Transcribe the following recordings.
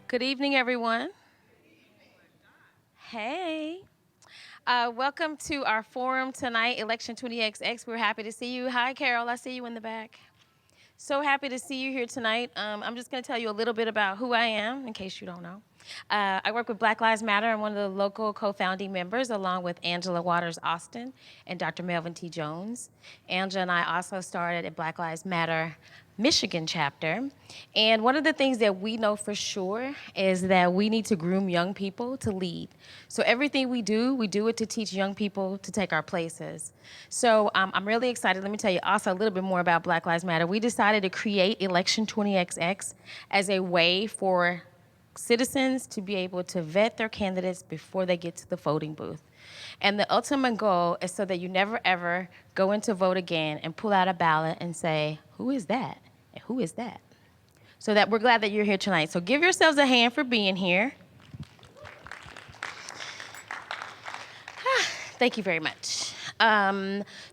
Good evening, everyone. Hey. Welcome to our forum tonight, Election 20XX. We're happy to see you. Hi, Carol. I see you in the back. So happy to see you here tonight. I'm just going to tell you a little bit about who I am, in case you don't know. I work with Black Lives Matter. I'm one of the local co-founding members, along with Angela Waters Austin and Dr. Melvin T. Jones. Angela and I also started at Black Lives Matter Michigan chapter. And one of the things that we know for sure is that we need to groom young people to lead. So everything we do it to teach young people to take our places. So I'm really excited. Let me tell you also a little bit more about Black Lives Matter. We decided to create Election 20XX as a way for citizens to be able to vet their candidates before they get to the voting booth. And the ultimate goal is so that you never ever go in to vote again and pull out a ballot and say, who is that? And who is that? So that we're glad that you're here tonight. So give yourselves a hand for being here. Thank you very much.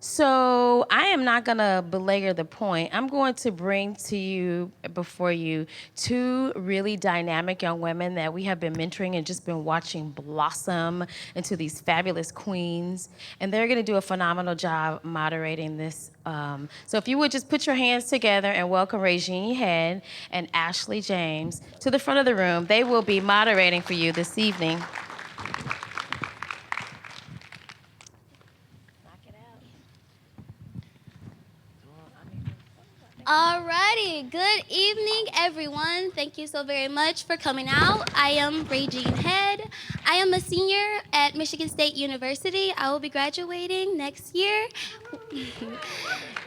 So I am not going to belabor the point. I'm going to bring to you, before you, two really dynamic young women that we have been mentoring and just been watching blossom into these fabulous queens. And they're going to do a phenomenal job moderating this. So if you would just put your hands together and welcome Regine Head and Ashley James to the front of the room. They will be moderating for you this evening. Alrighty, good evening everyone. Thank you so very much for coming out. I am Regine Head. I am a senior at Michigan State University. I will be graduating next year.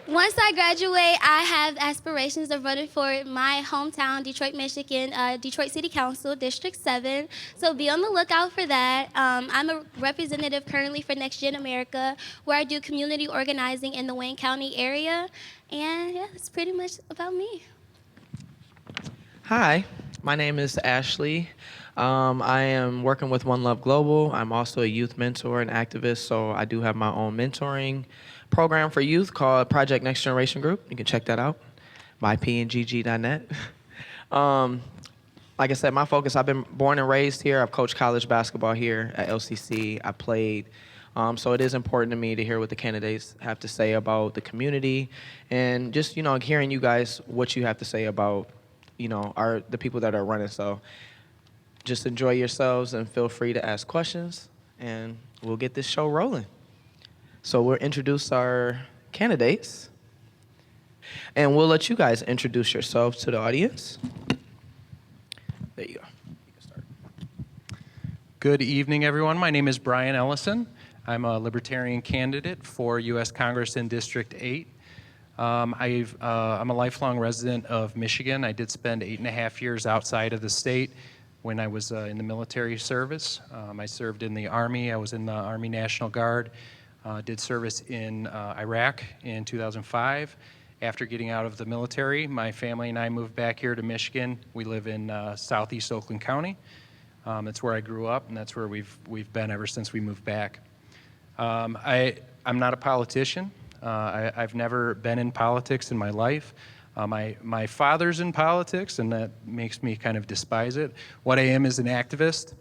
Once I graduate, I have aspirations of running for my hometown, Detroit, Michigan, Detroit City Council, District 7. So be on the lookout for that. I'm a representative currently for Next Gen America, where I do community organizing in the Wayne County area. And yeah, that's pretty much about me. Hi, my name is Ashley. I am working with One Love Global. I'm also a youth mentor and activist, so I do have my own mentoring program for youth called Project Next Generation Group. You can check that out by pngg.net. Like I said, my focus, I've been born and raised here. I've coached college basketball here at LCC. I played. So it is important to me to hear what the candidates have to say about the community and just, hearing you guys, what you have to say about, the people that are running. So just enjoy yourselves and feel free to ask questions, and we'll get this show rolling. So we'll introduce our candidates, and we'll let you guys introduce yourselves to the audience. There you go. You can start. Good evening, everyone. My name is Brian Ellison. I'm a Libertarian candidate for U.S. Congress in District 8. I'm a lifelong resident of Michigan. I did spend 8.5 years outside of the state when I was in the military service. I served in the Army. I was in the Army National Guard. Did service in Iraq in 2005. After getting out of the military, my family and I moved back here to Michigan. We live in southeast Oakland County. That's where I grew up, and that's where we've been ever since we moved back. I'm not a politician. I've never been in politics in my life. My father's in politics, and that makes me kind of despise it. What I am is an activist.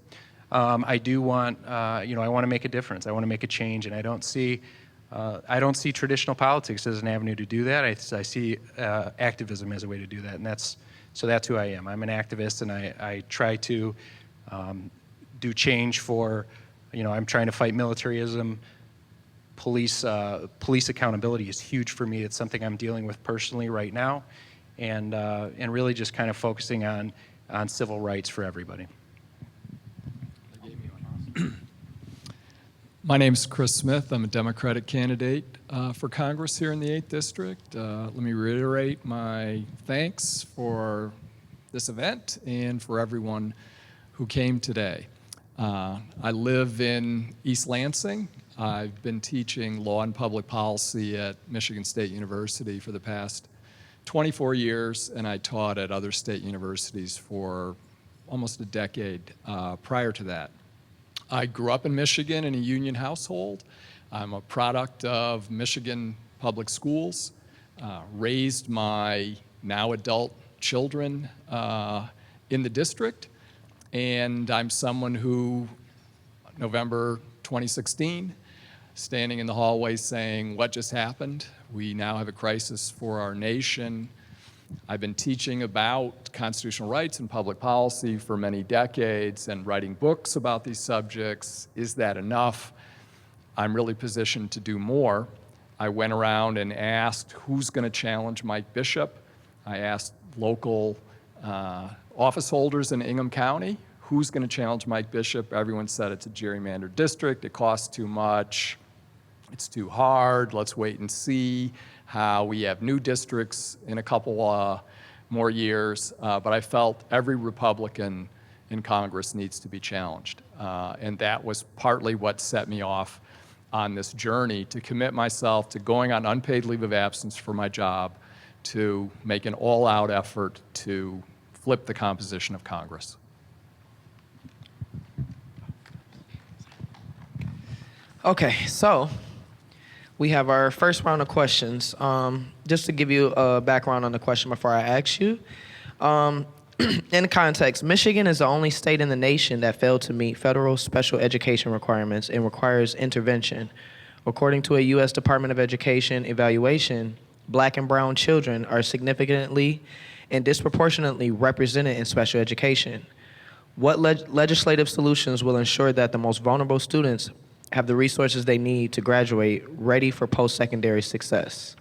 I do want, I want to make a difference. I want to make a change, and I don't see traditional politics as an avenue to do that. I see activism as a way to do that, and that's who I am. I'm an activist, and I try to do change for. I'm trying to fight militarism. Police accountability is huge for me. It's something I'm dealing with personally right now, and really just kind of focusing on civil rights for everybody. My name is Chris Smith. I'm a Democratic candidate for Congress here in the 8th District. Let me reiterate my thanks for this event and for everyone who came today. I live in East Lansing. I've been teaching law and public policy at Michigan State University for the past 24 years, and I taught at other state universities for almost a decade prior to that. I grew up in Michigan in a union household. I'm a product of Michigan public schools, raised my now adult children in the district. And I'm someone who, November 2016, standing in the hallway saying, what just happened? We now have a crisis for our nation. I've been teaching about constitutional rights and public policy for many decades and writing books about these subjects. Is that enough? I'm really positioned to do more. I went around and asked who's going to challenge Mike Bishop. I asked local office holders in Ingham County, who's going to challenge Mike Bishop? Everyone said it's a gerrymandered district, it costs too much, it's too hard, let's wait and see how we have new districts in a couple more years. But I felt every Republican in Congress needs to be challenged. And that was partly what set me off on this journey to commit myself to going on unpaid leave of absence for my job to make an all-out effort to flip the composition of Congress. Okay, so we have our first round of questions. Just to give you a background on the question before I ask you. In context, Michigan is the only state in the nation that failed to meet federal special education requirements and requires intervention. According to a U.S. Department of Education evaluation, Black and brown children are significantly and disproportionately represented in special education. What legislative solutions will ensure that the most vulnerable students have the resources they need to graduate ready for post-secondary success?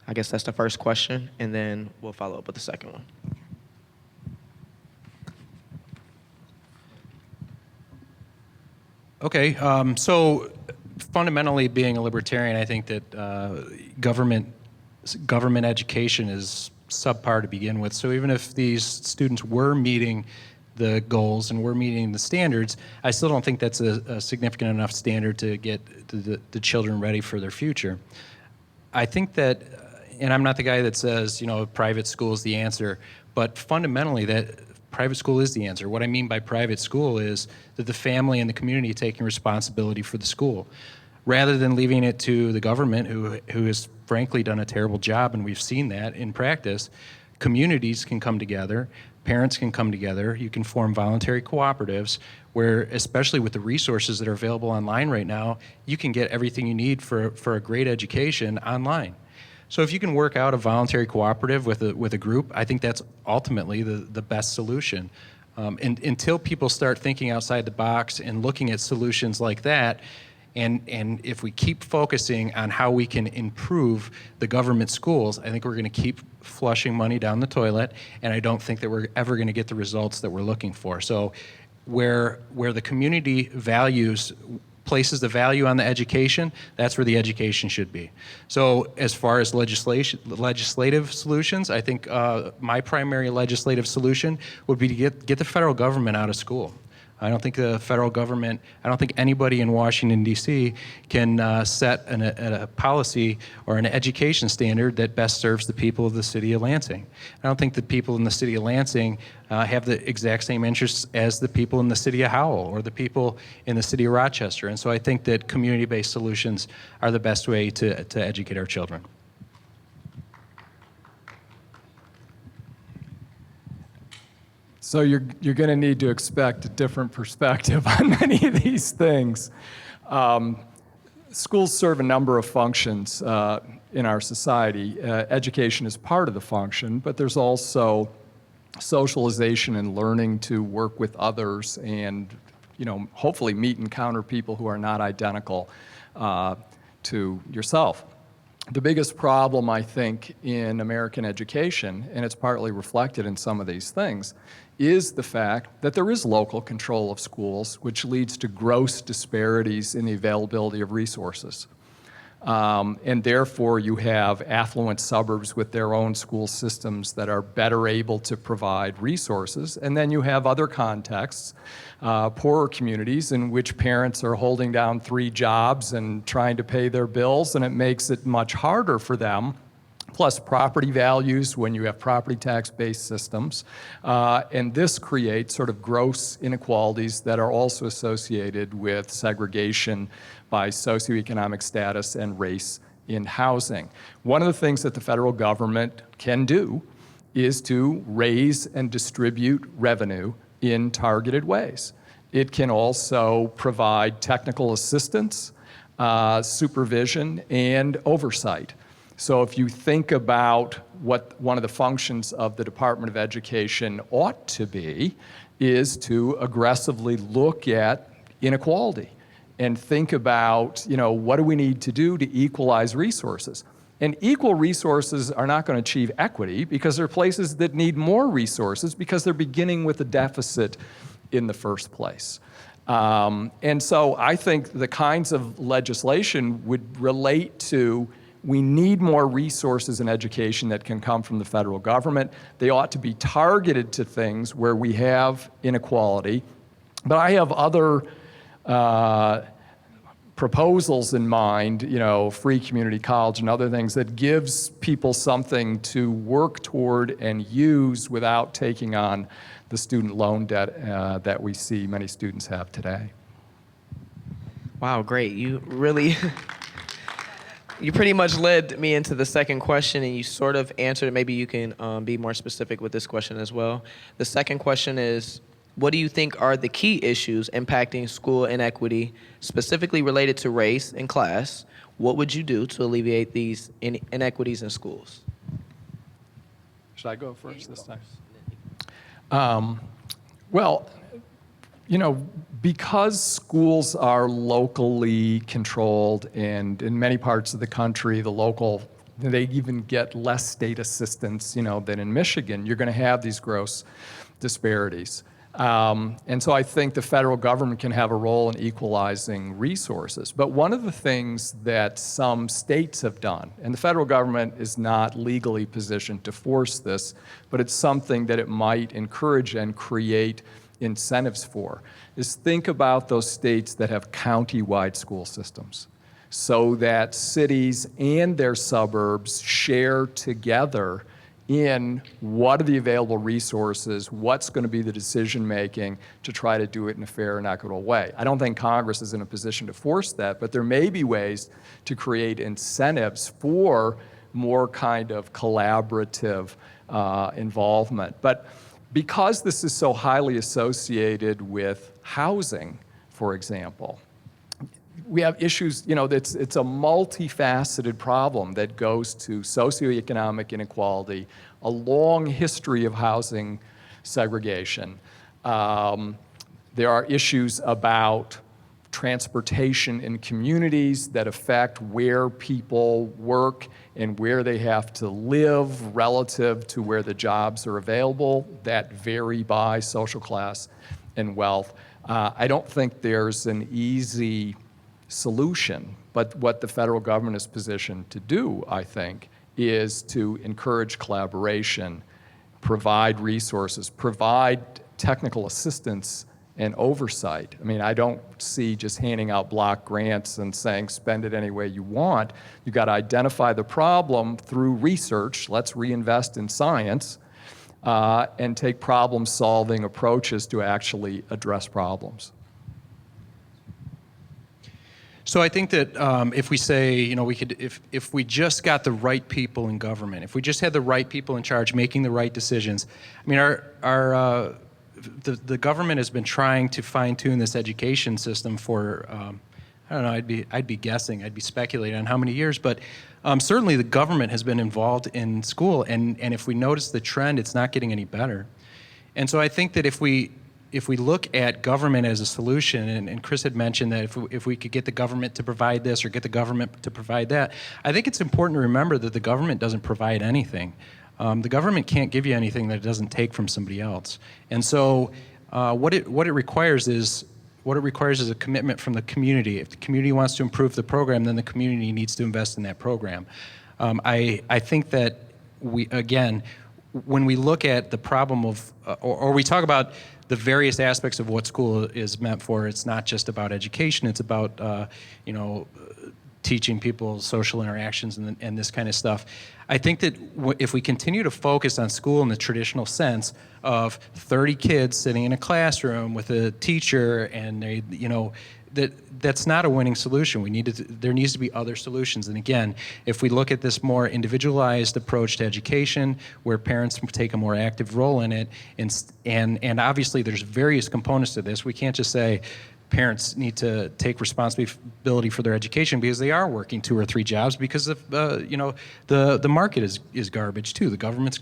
I guess that's the first question, and then we'll follow up with the second one. Okay, so fundamentally being a libertarian, I think that government education is subpar to begin with. So even if these students were meeting the goals and we're meeting the standards, I still don't think that's a significant enough standard to get the children ready for their future. I think that, and I'm not the guy that says, private school is the answer, but fundamentally that private school is the answer. What I mean by private school is that the family and the community taking responsibility for the school, rather than leaving it to the government, who has frankly done a terrible job, and we've seen that in practice. Communities can come together, parents can come together, you can form voluntary cooperatives where, especially with the resources that are available online right now, you can get everything you need for a great education online. So if you can work out a voluntary cooperative with a group, I think that's ultimately the best solution. And until people start thinking outside the box and looking at solutions like that, and if we keep focusing on how we can improve the government schools, I think we're going to keep flushing money down the toilet, and I don't think that we're ever going to get the results that we're looking for. So where the community places the value on the education, that's where the education should be. So as far as legislative solutions, I think my primary legislative solution would be to get the federal government out of school. I don't think the federal government, I don't think anybody in Washington, D.C. can set a policy or an education standard that best serves the people of the city of Lansing. I don't think the people in the city of Lansing have the exact same interests as the people in the city of Howell or the people in the city of Rochester. And so I think that community-based solutions are the best way to educate our children. So you're going to need to expect a different perspective on many of these things. Schools serve a number of functions in our society. Education is part of the function, but there's also socialization and learning to work with others and, hopefully meet and encounter people who are not identical to yourself. The biggest problem, I think, in American education, and it's partly reflected in some of these things, is the fact that there is local control of schools, which leads to gross disparities in the availability of resources. And therefore, you have affluent suburbs with their own school systems that are better able to provide resources. And then you have other contexts, poorer communities in which parents are holding down 3 jobs and trying to pay their bills, and it makes it much harder for them. Plus property values when you have property tax-based systems. And this creates sort of gross inequalities that are also associated with segregation by socioeconomic status and race in housing. One of the things that the federal government can do is to raise and distribute revenue in targeted ways. It can also provide technical assistance, supervision, and oversight. So if you think about what one of the functions of the Department of Education ought to be, is to aggressively look at inequality and think about, what do we need to do to equalize resources? And equal resources are not going to achieve equity because there are places that need more resources because they're beginning with a deficit in the first place. And so I think the kinds of legislation would relate to, we need more resources in education that can come from the federal government. They ought to be targeted to things where we have inequality. But I have other proposals in mind, free community college and other things that gives people something to work toward and use without taking on the student loan debt that we see many students have today. Wow, great. You really, you pretty much led me into the second question, and you sort of answered it. Maybe you can be more specific with this question as well. The second question is, what do you think are the key issues impacting school inequity, specifically related to race and class? What would you do to alleviate these inequities in schools? Should I go first this time? Well, because schools are locally controlled, and in many parts of the country, they even get less state assistance, than in Michigan, you're going to have these gross disparities. And so I think the federal government can have a role in equalizing resources. But one of the things that some states have done, and the federal government is not legally positioned to force this, but it's something that it might encourage and create incentives for, is think about those states that have county-wide school systems so that cities and their suburbs share together in what are the available resources, what's going to be the decision-making to try to do it in a fair and equitable way. I don't think Congress is in a position to force that, but there may be ways to create incentives for more kind of collaborative involvement. But because this is so highly associated with housing, for example, we have issues, it's a multifaceted problem that goes to socioeconomic inequality, a long history of housing segregation. There are issues about transportation in communities that affect where people work and where they have to live relative to where the jobs are available that vary by social class and wealth. I don't think there's an easy solution, but what the federal government is positioned to do, I think, is to encourage collaboration, provide resources, provide technical assistance and oversight. I mean, I don't see just handing out block grants and saying spend it any way you want. You've got to identify the problem through research. Let's reinvest in science and take problem-solving approaches to actually address problems. So I think that if we say, we could, if we just got the right people in government, if we just had the right people in charge making the right decisions, I mean, the government has been trying to fine-tune this education system for, I don't know, I'd be guessing, I'd be speculating on how many years, but certainly the government has been involved in school, and if we notice the trend, it's not getting any better. And so I think that if we look at government as a solution, and Chris had mentioned that if we could get the government to provide this or get the government to provide that, I think it's important to remember that the government doesn't provide anything. The government can't give you anything that it doesn't take from somebody else. And so what it requires is a commitment from the community. If the community wants to improve the program, then the community needs to invest in that program. I think that when we look at the problem of, or we talk about the various aspects of what school is meant for, it's not just about education, it's about, teaching people social interactions and this kind of stuff. I think that if we continue to focus on school in the traditional sense of 30 kids sitting in a classroom with a teacher and that's not a winning solution. There needs to be other solutions. And again, if we look at this more individualized approach to education, where parents take a more active role in it, and obviously there's various components to this. We can't just say parents need to take responsibility for their education because they are working 2 or 3 jobs because of the market is garbage too. The government's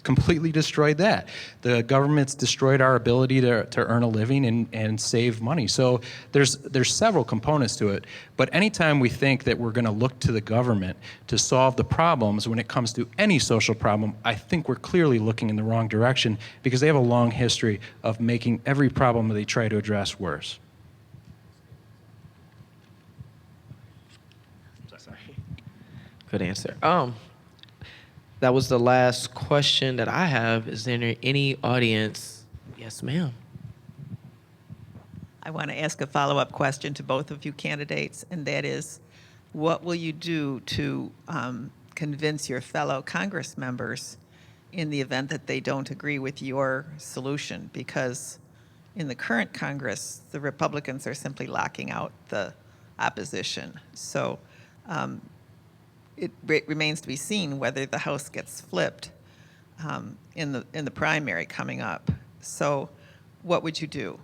completely destroyed that. The government's destroyed our ability to earn a living and save money. So there's several components to it. But anytime we think that we're going to look to the government to solve the problems when it comes to any social problem, I think we're clearly looking in the wrong direction because they have a long history of making every problem that they try to address worse. Good answer. That was the last question that I have. Is there any audience? Yes, ma'am. I want to ask a follow-up question to both of you candidates, and that is, what will you do to convince your fellow Congress members in the event that they don't agree with your solution? Because in the current Congress, the Republicans are simply locking out the opposition. So it remains to be seen whether the House gets flipped in the primary coming up. So what would you do?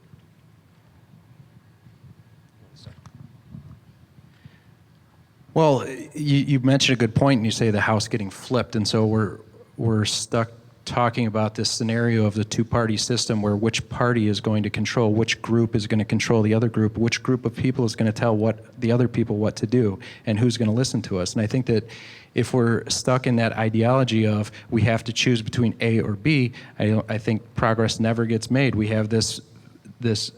Well, you mentioned a good point, and you say the House getting flipped, and so we're stuck talking about this scenario of the two-party system where which party is going to control, which group is going to control the other group, which group of people is going to tell the other people what to do, and who's going to listen to us. And I think that if we're stuck in that ideology of we have to choose between A or B, I think progress never gets made. We have this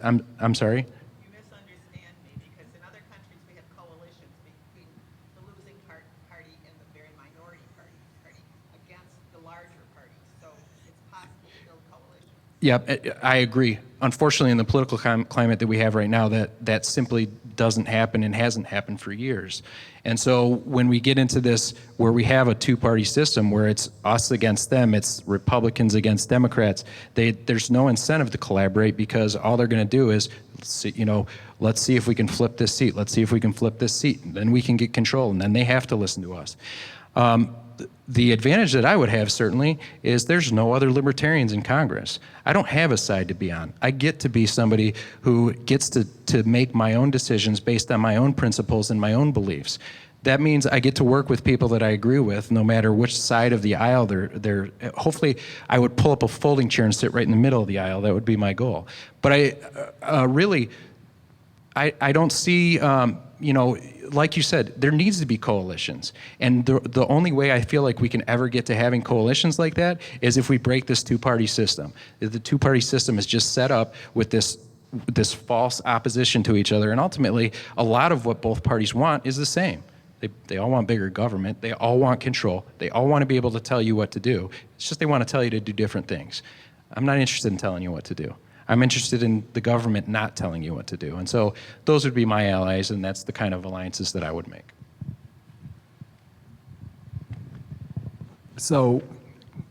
I'm sorry? You misunderstand me, because in other countries we have coalitions between the losing party and the very minority party against the larger party. So it's possible to build coalitions. Yeah, I agree. Unfortunately, in the political climate that we have right now, that simply doesn't happen and hasn't happened for years. And so when we get into this where we have a two-party system where it's us against them, it's Republicans against Democrats, there's no incentive to collaborate because all they're going to do is, let's see if we can flip this seat. Let's see if we can flip this seat. And then we can get control, and then they have to listen to us. The advantage that I would have, certainly, is there's no other libertarians in Congress. I don't have a side to be on. I get to be somebody who gets to make my own decisions based on my own principles and my own beliefs. That means I get to work with people that I agree with, no matter which side of the aisle they're hopefully, I would pull up a folding chair and sit right in the middle of the aisle. That would be my goal. But I don't see, like you said, there needs to be coalitions. And the only way I feel like we can ever get to having coalitions like that is if we break this two-party system. The two-party system is just set up with this false opposition to each other. And ultimately, a lot of what both parties want is the same. They all want bigger government. They all want control. They all want to be able to tell you what to do. It's just they want to tell you to do different things. I'm not interested in telling you what to do. I'm interested in the government not telling you what to do. And so those would be my allies, and that's the kind of alliances that I would make. So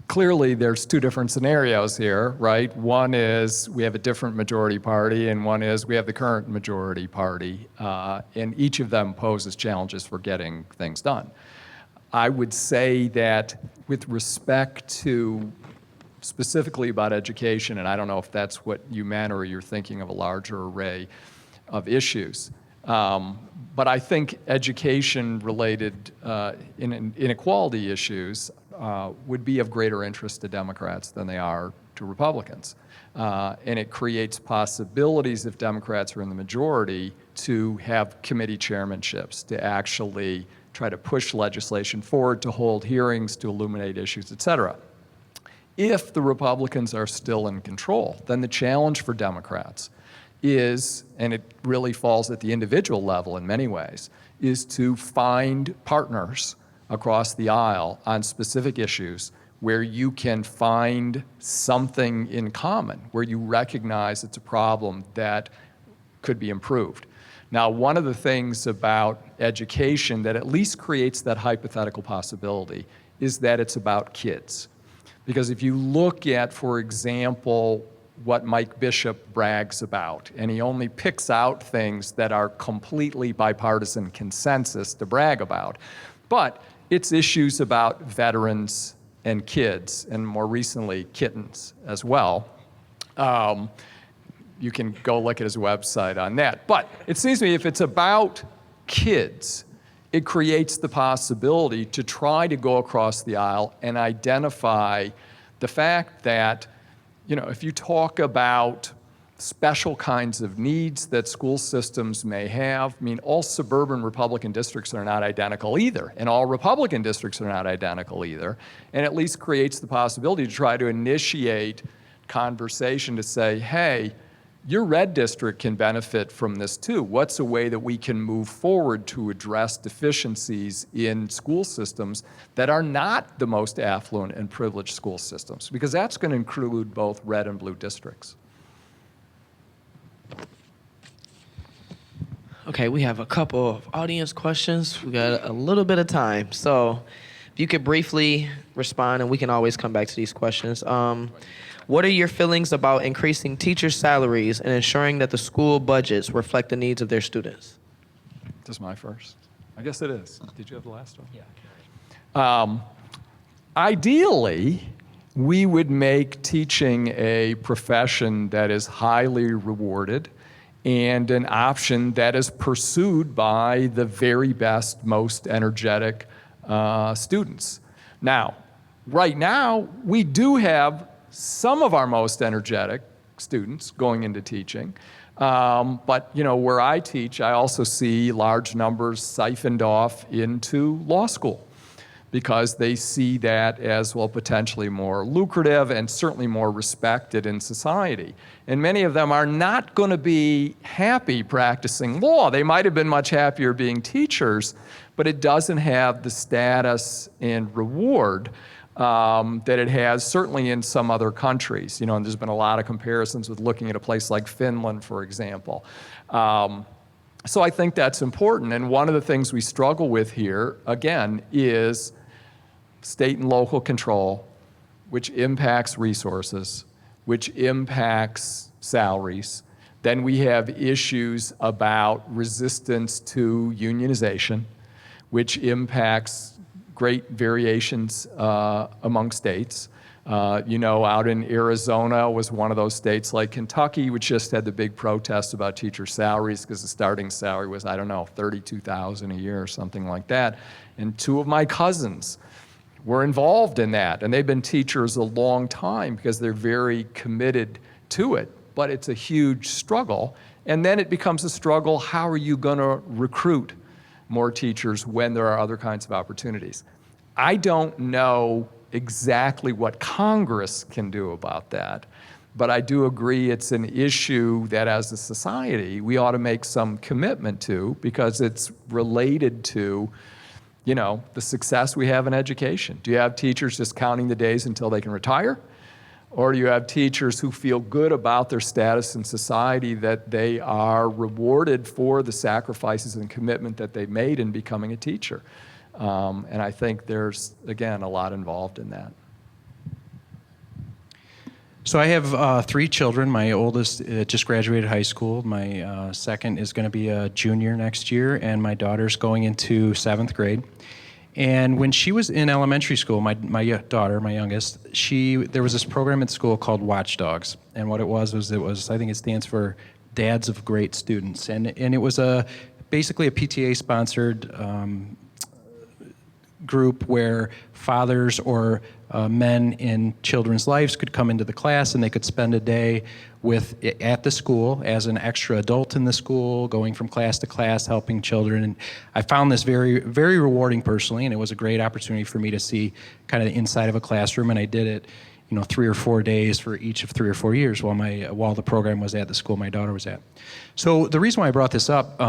clearly there's two different scenarios here, right? One is we have a different majority party, and one is we have the current majority party, and each of them poses challenges for getting things done. I would say that with respect to specifically about education, and I don't know if that's what you meant or you're thinking of a larger array of issues. But I think education-related inequality issues would be of greater interest to Democrats than they are to Republicans. And it creates possibilities, if Democrats are in the majority, to have committee chairmanships, to actually try to push legislation forward, to hold hearings, to illuminate issues, et cetera. If the Republicans are still in control, then the challenge for Democrats is, and it really falls at the individual level in many ways, is to find partners across the aisle on specific issues where you can find something in common, where you recognize it's a problem that could be improved. Now, one of the things about education that at least creates that hypothetical possibility is that it's about kids. Because if you look at, for example, what Mike Bishop brags about, and he only picks out things that are completely bipartisan consensus to brag about. But it's issues about veterans and kids, and more recently, kittens as well. You can go look at his website on that. But it seems to me if it's about kids, it creates the possibility to try to go across the aisle and identify the fact that, you know, if you talk about special kinds of needs that school systems may have, I mean, all suburban Republican districts are not identical either, and all Republican districts are not identical either, and at least creates the possibility to try to initiate conversation to say, hey, your red district can benefit from this too. What's a way that we can move forward to address deficiencies in school systems that are not the most affluent and privileged school systems? Because that's going to include both red and blue districts. Okay, we have a couple of audience questions. We got a little bit of time. So if you could briefly respond, and we can always come back to these questions. What are your feelings about increasing teachers' salaries and ensuring that the school budgets reflect the needs of their students? This is my first. I guess it is. Did you have the last one? Yeah. Ideally, we would make teaching a profession that is highly rewarded and an option that is pursued by the very best, most energetic students. Now, right now, we do have some of our most energetic students going into teaching. But you know, where I teach, I also see large numbers siphoned off into law school because they see that as, well, potentially more lucrative and certainly more respected in society. And many of them are not going to be happy practicing law. They might have been much happier being teachers, but it doesn't have the status and reward that it has certainly in some other countries. You know, and there's been a lot of comparisons with looking at a place like Finland, for example. So I think that's important. And one of the things we struggle with here, again, is state and local control, which impacts resources, which impacts salaries. Then we have issues about resistance to unionization, which impacts great variations among states. You know, out in Arizona was one of those states like Kentucky, which just had the big protests about teacher salaries because the starting salary was, I don't know, $32,000 a year or something like that. And two of my cousins were involved in that, and they've been teachers a long time because they're very committed to it. But it's a huge struggle. And then it becomes a struggle, how are you going to recruit more teachers when there are other kinds of opportunities? I don't know exactly what Congress can do about that, but I do agree it's an issue that as a society we ought to make some commitment to because it's related to, you know, the success we have in education. Do you have teachers just counting the days until they can retire? Or do you have teachers who feel good about their status in society, that they are rewarded for the sacrifices and commitment that they made in becoming a teacher? And I think there's, again, a lot involved in that. So I have 3 children. My oldest just graduated high school. My second is going to be a junior next year, and my daughter's going into 7th grade. And when she was in elementary school, my daughter, my youngest, there was this program at school called Watchdogs. And what it was, I think it stands for Dads of Great Students. And it was basically a PTA-sponsored group where fathers or men in children's lives could come into the class and they could spend a day at the school as an extra adult in the school, going from class to class, helping children. And I found this very, very rewarding personally, and it was a great opportunity for me to see kind of the inside of a classroom. And I did it, 3 or 4 days for each of 3 or 4 years while the program was at the school my daughter was at. So the reason why I brought this up,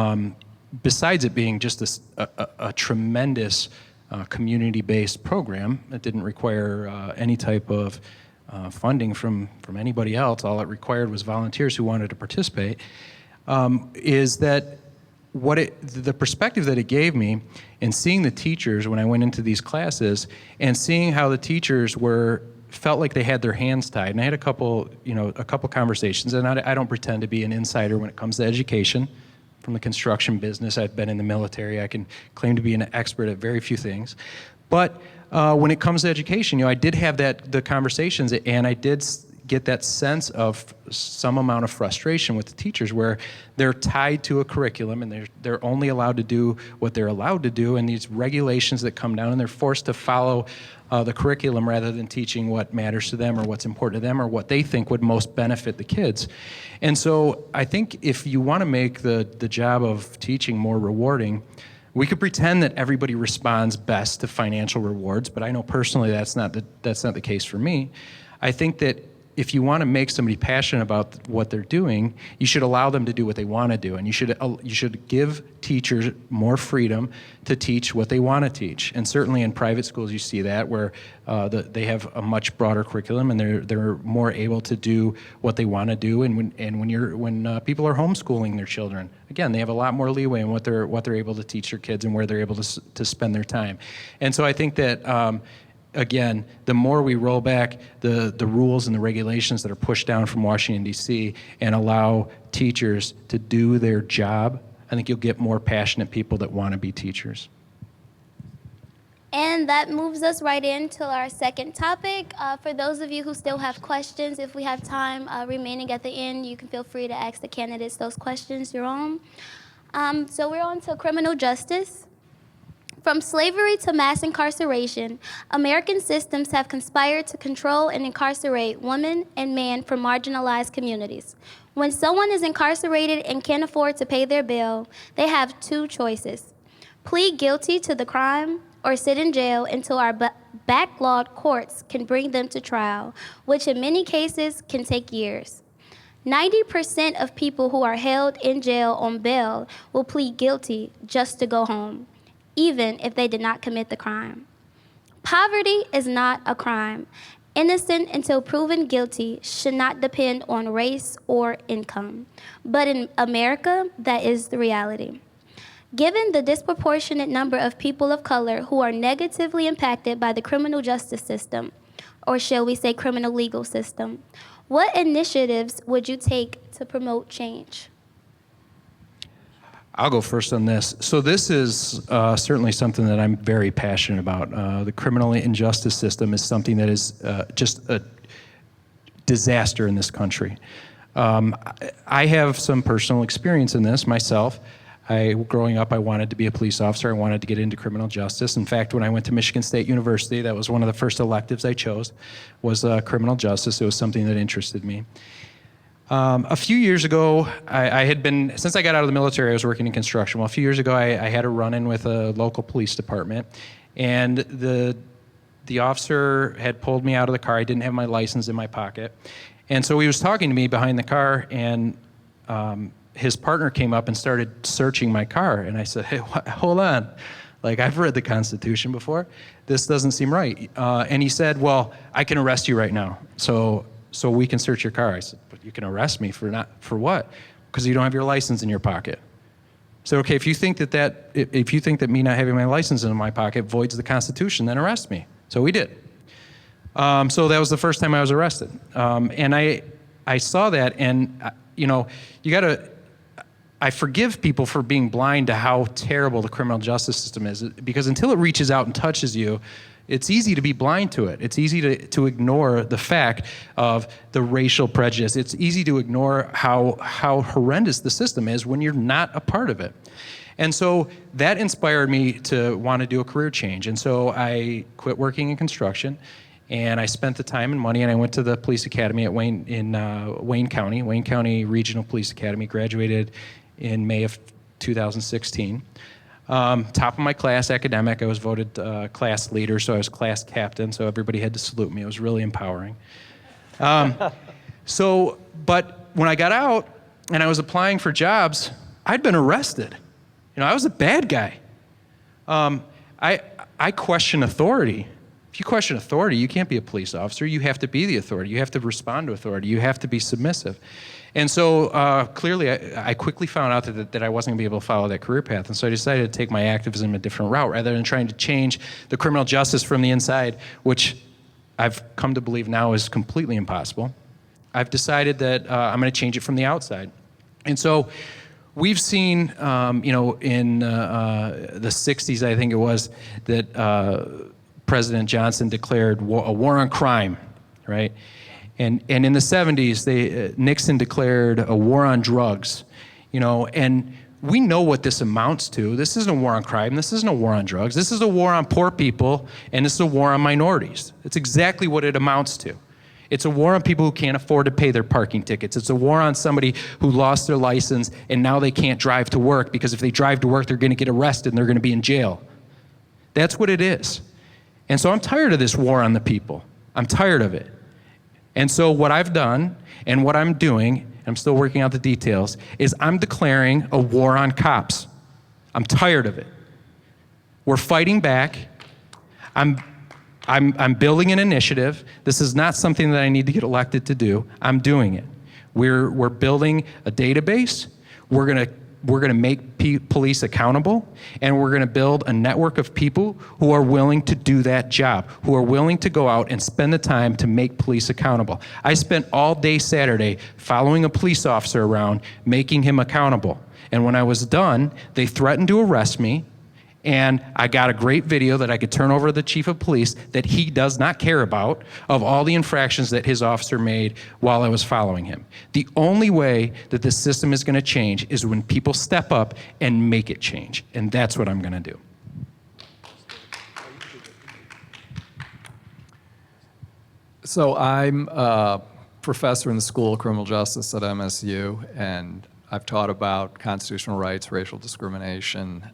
besides it being just a tremendous community-based program that didn't require any type of funding from anybody else, all it required was volunteers who wanted to participate, is that the perspective that it gave me in seeing the teachers when I went into these classes and seeing how the teachers were felt like they had their hands tied. And I had a couple conversations, and I don't pretend to be an insider when it comes to education. From the construction business, I've been in the military. I can claim to be an expert at very few things. But when it comes to education, I did have the conversations, and I did get that sense of some amount of frustration with the teachers where they're tied to a curriculum and they're only allowed to do what they're allowed to do, and these regulations that come down, and they're forced to follow the curriculum rather than teaching what matters to them or what's important to them or what they think would most benefit the kids. And so I think if you want to make the job of teaching more rewarding, we could pretend that everybody responds best to financial rewards, but I know personally that's not the case for me. I think that if you want to make somebody passionate about what they're doing, you should allow them to do what they want to do, and you should give teachers more freedom to teach what they want to teach. And certainly in private schools, you see that where they have a much broader curriculum, and they're more able to do what they want to do. And when people are homeschooling their children, again, they have a lot more leeway in what they're able to teach their kids and where they're able to spend their time. And so I think that. Again, the more we roll back the rules and the regulations that are pushed down from Washington, D.C., and allow teachers to do their job, I think you'll get more passionate people that want to be teachers. And that moves us right into our second topic. For those of you who still have questions, if we have time remaining at the end, you can feel free to ask the candidates those questions your own. So we're on to criminal justice. From slavery to mass incarceration, American systems have conspired to control and incarcerate women and men from marginalized communities. When someone is incarcerated and can't afford to pay their bail, they have two choices: plead guilty to the crime or sit in jail until our backlogged courts can bring them to trial, which in many cases can take years. 90% of people who are held in jail on bail will plead guilty just to go home, even if they did not commit the crime. Poverty is not a crime. Innocent until proven guilty should not depend on race or income. But in America, that is the reality. Given the disproportionate number of people of color who are negatively impacted by the criminal justice system, or shall we say criminal legal system, what initiatives would you take to promote change? I'll go first on this. So this is certainly something that I'm very passionate about. The criminal injustice system is something that is just a disaster in this country. I have some personal experience in this myself. Growing up, I wanted to be a police officer. I wanted to get into criminal justice. In fact, when I went to Michigan State University, that was one of the first electives I chose, was criminal justice. It was something that interested me. A few years ago, since I got out of the military, I was working in construction. Well, a few years ago, I had a run-in with a local police department, and the officer had pulled me out of the car. I didn't have my license in my pocket. And so he was talking to me behind the car, and his partner came up and started searching my car. And I said, hey, hold on. Like, I've read the Constitution before. This doesn't seem right. And he said, well, I can arrest you right now. So we can search your car. I said, but you can arrest me for what? Because you don't have your license in your pocket. So okay, if you think that me not having my license in my pocket voids the Constitution, then arrest me. So we did. So that was the first time I was arrested. And I saw that, and I forgive people for being blind to how terrible the criminal justice system is, because until it reaches out and touches you, it's easy to be blind to it. It's easy to ignore the fact of the racial prejudice. It's easy to ignore how horrendous the system is when you're not a part of it. And so that inspired me to want to do a career change. And so I quit working in construction, and I spent the time and money, and I went to the police academy at Wayne County Regional Police Academy, graduated in May of 2016. Top of my class, academic. I was voted class leader, so I was class captain, so everybody had to salute me. It was really empowering. But when I got out and I was applying for jobs, I'd been arrested. I was a bad guy. I question authority. If you question authority, you can't be a police officer. You have to be the authority. You have to respond to authority. You have to be submissive. And so clearly, I quickly found out that I wasn't going to be able to follow that career path. And so I decided to take my activism a different route. Rather than trying to change the criminal justice from the inside, which I've come to believe now is completely impossible, I've decided that I'm going to change it from the outside. And so we've seen, in the 60s, I think it was, that President Johnson declared a war on crime, right? And in the 70s, Nixon declared a war on drugs, and we know what this amounts to. This isn't a war on crime. This isn't a war on drugs. This is a war on poor people, and this is a war on minorities. It's exactly what it amounts to. It's a war on people who can't afford to pay their parking tickets. It's a war on somebody who lost their license and now they can't drive to work because if they drive to work, they're going to get arrested and they're going to be in jail. That's what it is. And so I'm tired of this war on the people. I'm tired of it. And so what I've done and what I'm doing, I'm still working out the details, is I'm declaring a war on cops. I'm tired of it. We're fighting back. I'm building an initiative. This is not something that I need to get elected to do. I'm doing it. We're building a database. We're gonna make police accountable, and we're gonna build a network of people who are willing to do that job, who are willing to go out and spend the time to make police accountable. I spent all day Saturday following a police officer around, making him accountable. And when I was done, they threatened to arrest me, and I got a great video that I could turn over to the chief of police that he does not care about of all the infractions that his officer made while I was following him. The only way that this system is going to change is when people step up and make it change, and that's what I'm going to do. So I'm a professor in the School of Criminal Justice at MSU, and I've taught about constitutional rights, racial discrimination,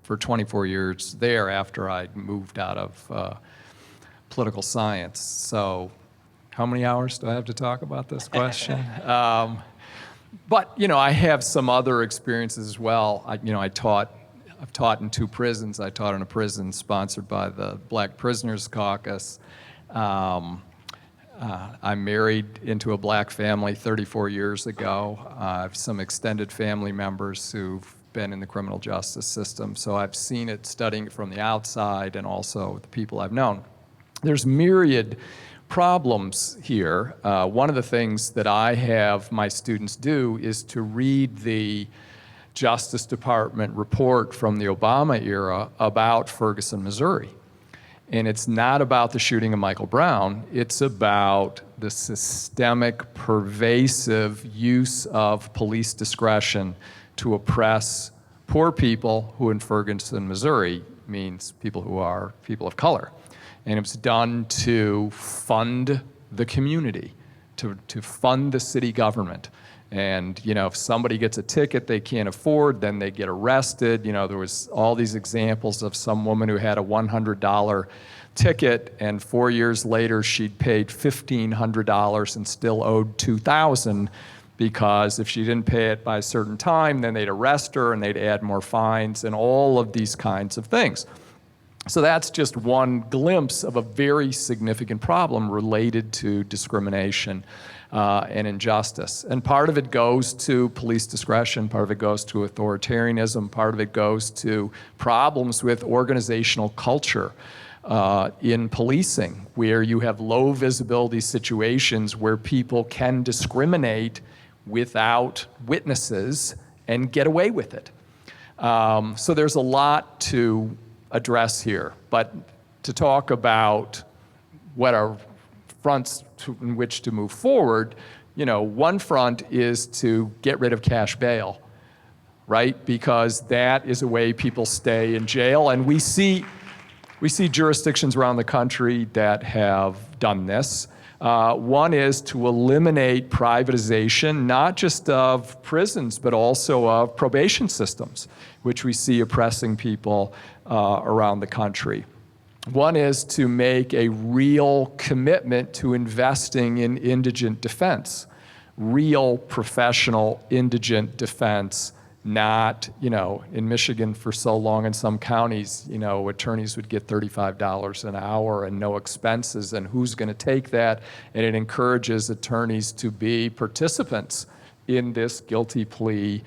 for 24 years there after I moved out of political science. So how many hours do I have to talk about this question? But I have some other experiences as well. I've taught in 2 prisons. I taught in a prison sponsored by the Black Prisoners Caucus. I'm married into a black family 34 years ago. I have some extended family members who've been in the criminal justice system, so I've seen it studying from the outside and also the people I've known. There's myriad problems here. One of the things that I have my students do is to read the Justice Department report from the Obama era about Ferguson, Missouri. And it's not about the shooting of Michael Brown, it's about the systemic, pervasive use of police discretion to oppress poor people, who in Ferguson, Missouri means people who are people of color. And it was done to fund the community, to fund the city government. And if somebody gets a ticket they can't afford, then they get arrested. There was all these examples of some woman who had a $100 ticket, and 4 years later she'd paid $1,500 and still owed $2,000, because if she didn't pay it by a certain time, then they'd arrest her and they'd add more fines and all of these kinds of things. So that's just one glimpse of a very significant problem related to discrimination and injustice. And part of it goes to police discretion, part of it goes to authoritarianism, part of it goes to problems with organizational culture in policing, where you have low visibility situations where people can discriminate without witnesses and get away with it. So there's a lot to address here, but to talk about what are fronts in which to move forward, one front is to get rid of cash bail, right? Because that is a way people stay in jail, and we see jurisdictions around the country that have done this. One is to eliminate privatization, not just of prisons, but also of probation systems, which we see oppressing people around the country. One is to make a real commitment to investing in indigent defense, real professional indigent defense, not, in Michigan for so long in some counties, attorneys would get $35 an hour and no expenses, and who's going to take that? And it encourages attorneys to be participants in this guilty plea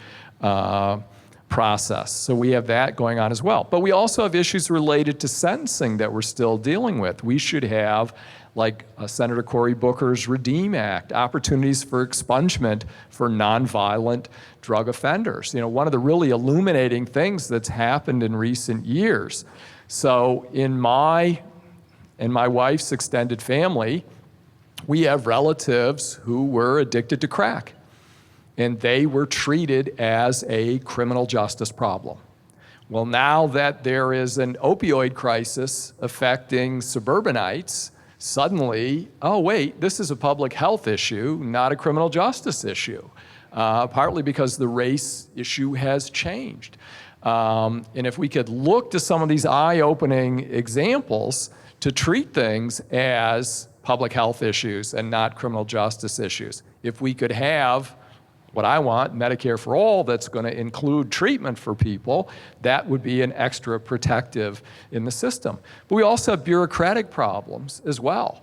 process. So we have that going on as well. But we also have issues related to sentencing that we're still dealing with. We should have, like Senator Cory Booker's REDEEM Act, opportunities for expungement for nonviolent drug offenders. You know, one of the really illuminating things that's happened in recent years. So in my and my wife's extended family, we have relatives who were addicted to crack, and they were treated as a criminal justice problem. Well, now that there is an opioid crisis affecting suburbanites, suddenly, oh wait, this is a public health issue, not a criminal justice issue, partly because the race issue has changed. And if we could look to some of these eye-opening examples to treat things as public health issues and not criminal justice issues, if we could have what I want, Medicare for all, that's going to include treatment for people, that would be an extra protective in the system. But we also have bureaucratic problems as well.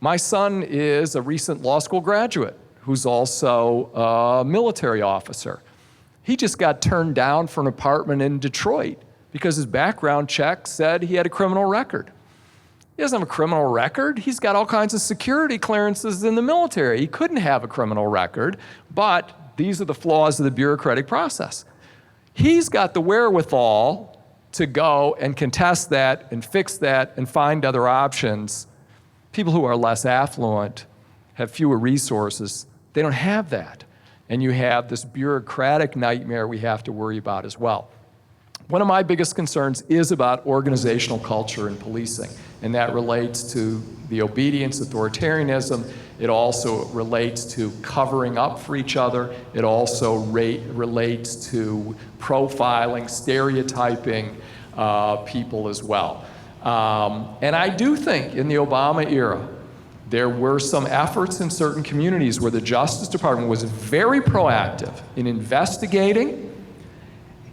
My son is a recent law school graduate who's also a military officer. He just got turned down for an apartment in Detroit because his background check said he had a criminal record. He doesn't have a criminal record. He's got all kinds of security clearances in the military. He couldn't have a criminal record, but these are the flaws of the bureaucratic process. He's got the wherewithal to go and contest that and fix that and find other options. People who are less affluent have fewer resources. They don't have that. And you have this bureaucratic nightmare we have to worry about as well. One of my biggest concerns is about organizational culture in policing, and that relates to the obedience, authoritarianism. It also relates to covering up for each other. It also relates to profiling, stereotyping people as well. And I do think in the Obama era, there were some efforts in certain communities where the Justice Department was very proactive in investigating,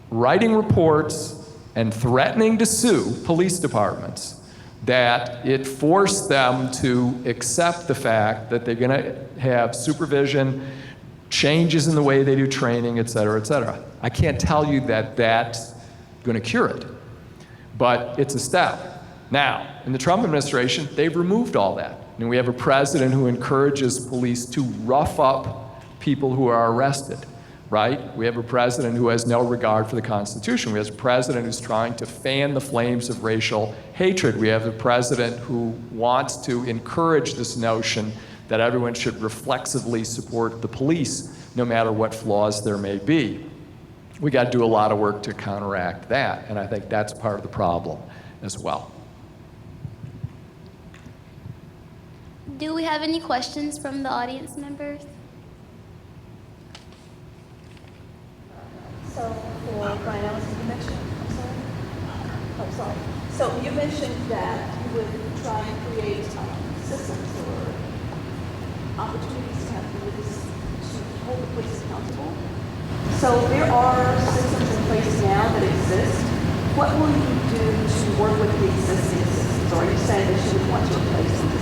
writing reports, and threatening to sue police departments, that it forced them to accept the fact that they're going to have supervision, changes in the way they do training, et cetera, et cetera. I can't tell you that that's going to cure it, but it's a step. Now, in the Trump administration, they've removed all that. And we have a president who encourages police to rough up people who are arrested, right? We have a president who has no regard for the Constitution. We have a president who's trying to fan the flames of racial hatred. We have a president who wants to encourage this notion that everyone should reflexively support the police, no matter what flaws there may be. We got to do a lot of work to counteract that, and I think that's part of the problem as well. Do we have any questions from the audience members? So for Brian Ellis, you mentioned, I'm sorry. So you mentioned that you would try and create systems or opportunities to have police to hold the police accountable. So there are systems in place now that exist. What will you do to work with the existing systems? Or are you saying that you would want to replace them?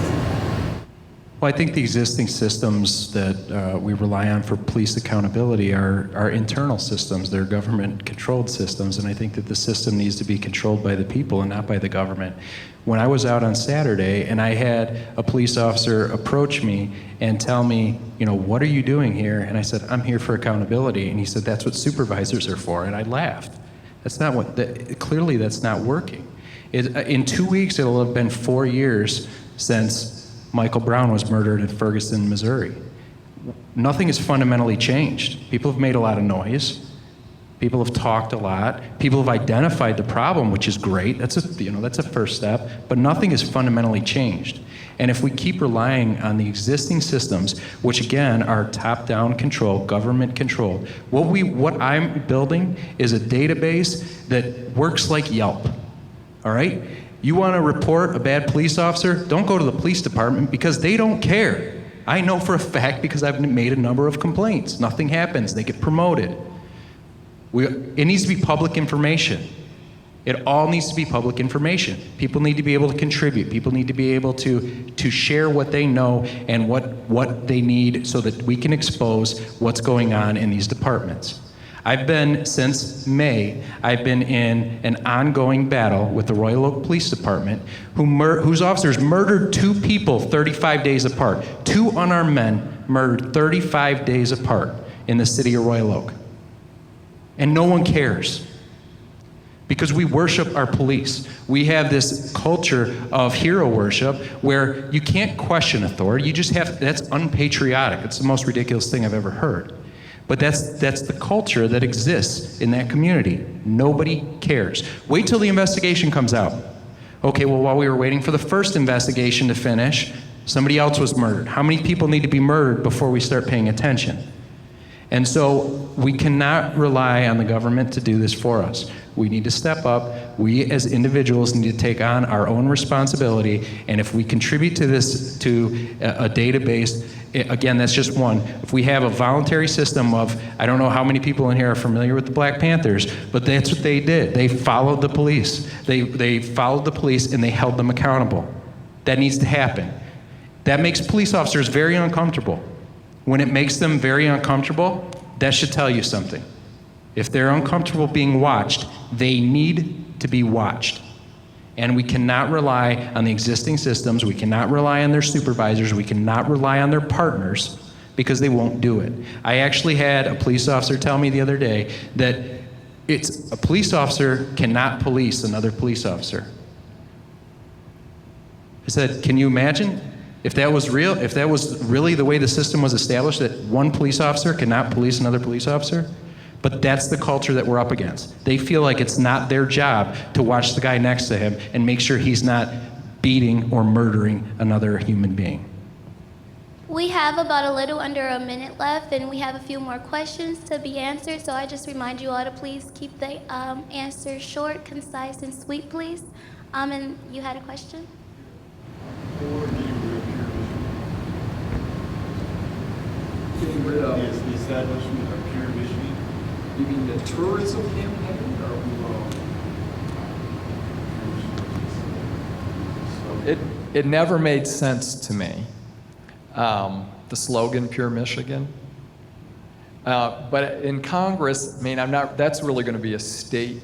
Well, I think the existing systems that we rely on for police accountability are internal systems. They're government-controlled systems, and I think that the system needs to be controlled by the people and not by the government. When I was out on Saturday and I had a police officer approach me and tell me, you know, what are you doing here? And I said, I'm here for accountability. And he said, that's what supervisors are for. And I laughed. That's not what, clearly that's not working. In 2 weeks, it'll have been 4 years since Michael Brown was murdered in Ferguson, Missouri. Nothing has fundamentally changed. People have made a lot of noise. People have talked a lot. People have identified the problem, which is great. That's a first step. But nothing has fundamentally changed. And if we keep relying on the existing systems, which again are top-down control, government controlled, what I'm building is a database that works like Yelp. All right? You want to report a bad police officer? Don't go to the police department because they don't care. I know for a fact because I've made a number of complaints. Nothing happens. They get promoted. It needs to be public information. It all needs to be public information. People need to be able to contribute. People need to be able to share what they know and what they need so that we can expose what's going on in these departments. I've been, since May, I've been in an ongoing battle with the Royal Oak Police Department, whose officers murdered 2 people 35 days apart. 2 unarmed men murdered 35 days apart in the city of Royal Oak. And no one cares. Because we worship our police. We have this culture of hero worship where you can't question authority. You just have, that's unpatriotic. It's the most ridiculous thing I've ever heard. But that's the culture that exists in that community. Nobody cares. Wait till the investigation comes out. Okay, well, while we were waiting for the first investigation to finish, somebody else was murdered. How many people need to be murdered before we start paying attention? And so we cannot rely on the government to do this for us. We need to step up. We as individuals need to take on our own responsibility. And if we contribute to this, to a database, again, that's just one. If we have a voluntary system of, I don't know how many people in here are familiar with the Black Panthers, but that's what they did. They followed the police. They followed the police and they held them accountable. That needs to happen. That makes police officers very uncomfortable. When it makes them very uncomfortable, that should tell you something. If they're uncomfortable being watched, they need to be watched. And we cannot rely on the existing systems. We cannot rely on their supervisors. We cannot rely on their partners because they won't do it. I actually had a police officer tell me the other day that it's a police officer cannot police another police officer. I said, can you imagine if that was real, if that was really the way the system was established, that one police officer cannot police another police officer? But that's the culture that we're up against. They feel like it's not their job to watch the guy next to him and make sure he's not beating or murdering another human being. We have about a little under a minute left, and we have a few more questions to be answered. So I just remind you all to please keep the answers short, concise, and sweet, please. And you had a question? Getting rid of, Yes, the establishment of pure Michigan. you mean the tourism campaign, or It never made sense to me, the slogan "Pure Michigan." But in Congress, I mean, that's really going to be a state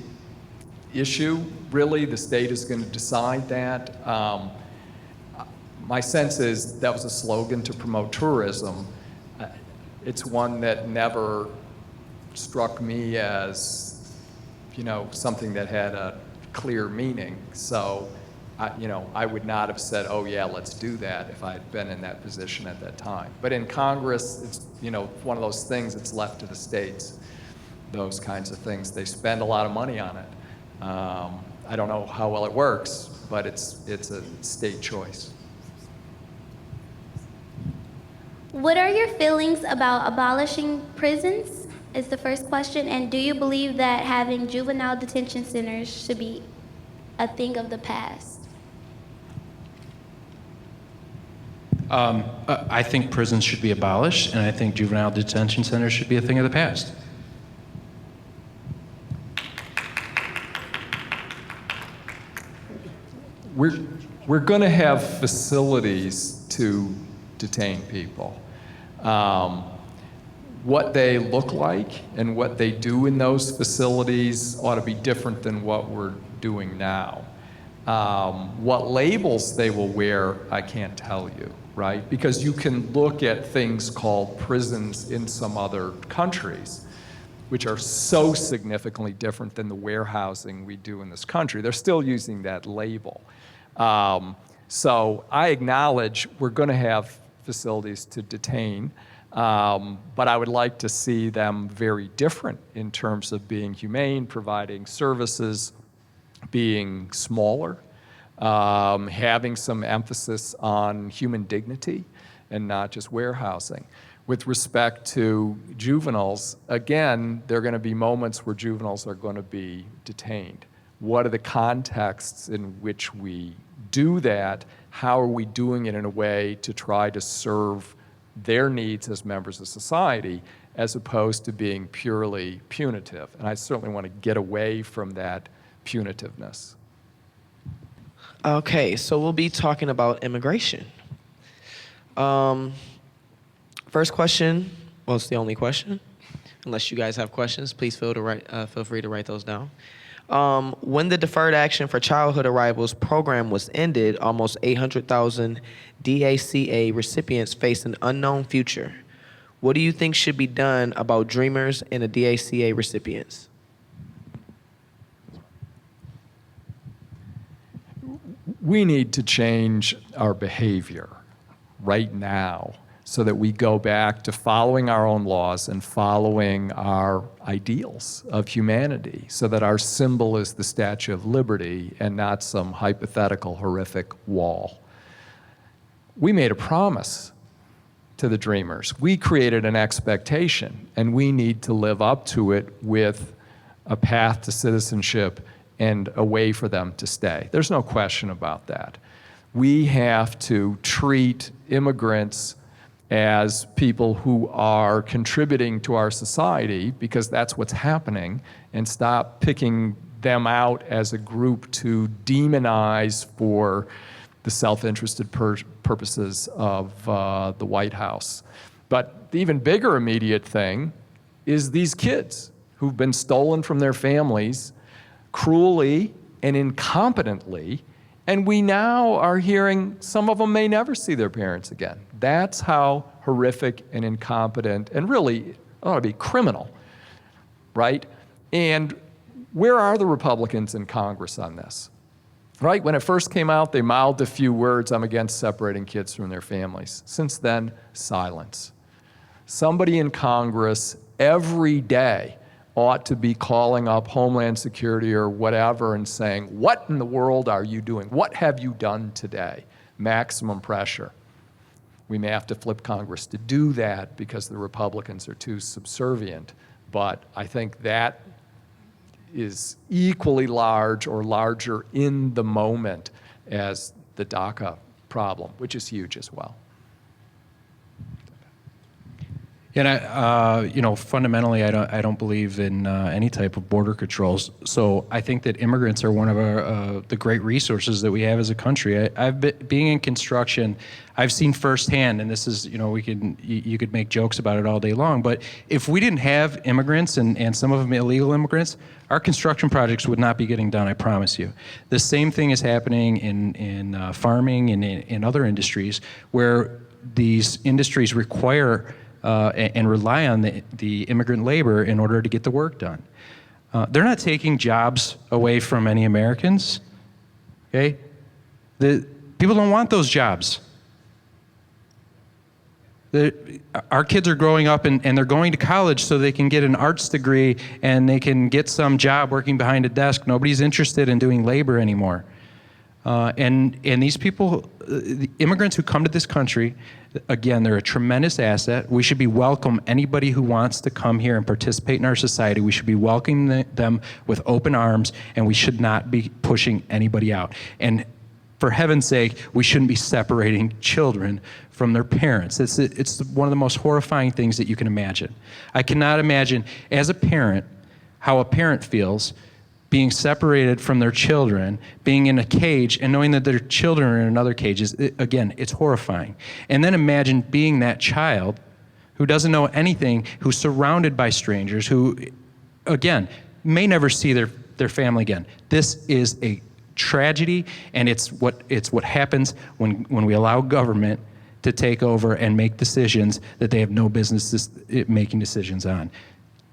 issue. Really, the state is going to decide that. My sense is that was a slogan to promote tourism. It's one that never struck me as, something that had a clear meaning. So, I would not have said, oh yeah, let's do that if I had been in that position at that time. But in Congress, it's, one of those things that's left to the states, those kinds of things. They spend a lot of money on it. I don't know how well it works, but it's a state choice. What are your feelings about abolishing prisons is the first question, and do you believe that having juvenile detention centers should be a thing of the past? I think prisons should be abolished, and I think juvenile detention centers should be a thing of the past. We're going to have facilities to detain people. What they look like and what they do in those facilities ought to be different than what we're doing now. What labels they will wear, I can't tell you, right? Because you can look at things called prisons in some other countries, which are so significantly different than the warehousing we do in this country. They're still using that label. So I acknowledge we're going to have facilities to detain, but I would like to see them very different in terms of being humane, providing services, being smaller, having some emphasis on human dignity and not just warehousing. With respect to juveniles, again, there are going to be moments where juveniles are going to be detained. What are the contexts in which we do that? How are we doing it in a way to try to serve their needs as members of society as opposed to being purely punitive? And I certainly want to get away from that punitiveness. Okay, so we'll be talking about immigration. First question, well, it's the only question. Unless you guys have questions, please feel free to write those down. When the Deferred Action for Childhood Arrivals program was ended, almost 800,000 DACA recipients faced an unknown future. What do you think should be done about Dreamers and the DACA recipients? We need to change our behavior right now so that we go back to following our own laws and following our ideals of humanity, so that our symbol is the Statue of Liberty and not some hypothetical horrific wall. We made a promise to the Dreamers. We created an expectation, and we need to live up to it with a path to citizenship and a way for them to stay. There's no question about that. We have to treat immigrants as people who are contributing to our society, because that's what's happening, and stop picking them out as a group to demonize for the self-interested purposes of the White House. But the even bigger immediate thing is these kids who've been stolen from their families cruelly and incompetently, and we now are hearing some of them may never see their parents again. That's how horrific and incompetent and really ought to be criminal, right? And where are the Republicans in Congress on this? Right, when it first came out, they mouthed a few words, I'm against separating kids from their families. Since then, silence. Somebody in Congress every day ought to be calling up Homeland Security or whatever and saying, what in the world are you doing? What have you done today? Maximum pressure. We may have to flip Congress to do that because the Republicans are too subservient, but I think that is equally large or larger in the moment as the DACA problem, which is huge as well. And fundamentally, I don't believe in any type of border controls. So I think that immigrants are one of the great resources that we have as a country. Being in construction, I've seen firsthand, and this is, you could make jokes about it all day long, but if we didn't have immigrants and some of them illegal immigrants, our construction projects would not be getting done, I promise you. The same thing is happening in farming and in other industries where these industries require and rely on the immigrant labor in order to get the work done. They're not taking jobs away from any Americans, okay? People don't want those jobs. Our kids are growing up and they're going to college so they can get an arts degree and they can get some job working behind a desk. Nobody's interested in doing labor anymore. And these people, the immigrants who come to this country, again, they're a tremendous asset. We should be welcome anybody who wants to come here and participate in our society. We should be welcoming them with open arms, and we should not be pushing anybody out. And for heaven's sake, we shouldn't be separating children from their parents. It's one of the most horrifying things that you can imagine. I cannot imagine, as a parent, how a parent feels being separated from their children, being in a cage, and knowing that their children are in another cage. Again, it's horrifying. And then imagine being that child who doesn't know anything, who's surrounded by strangers, who, again, may never see their family again. This is a tragedy, and it's what happens when we allow government to take over and make decisions that they have no business making decisions on.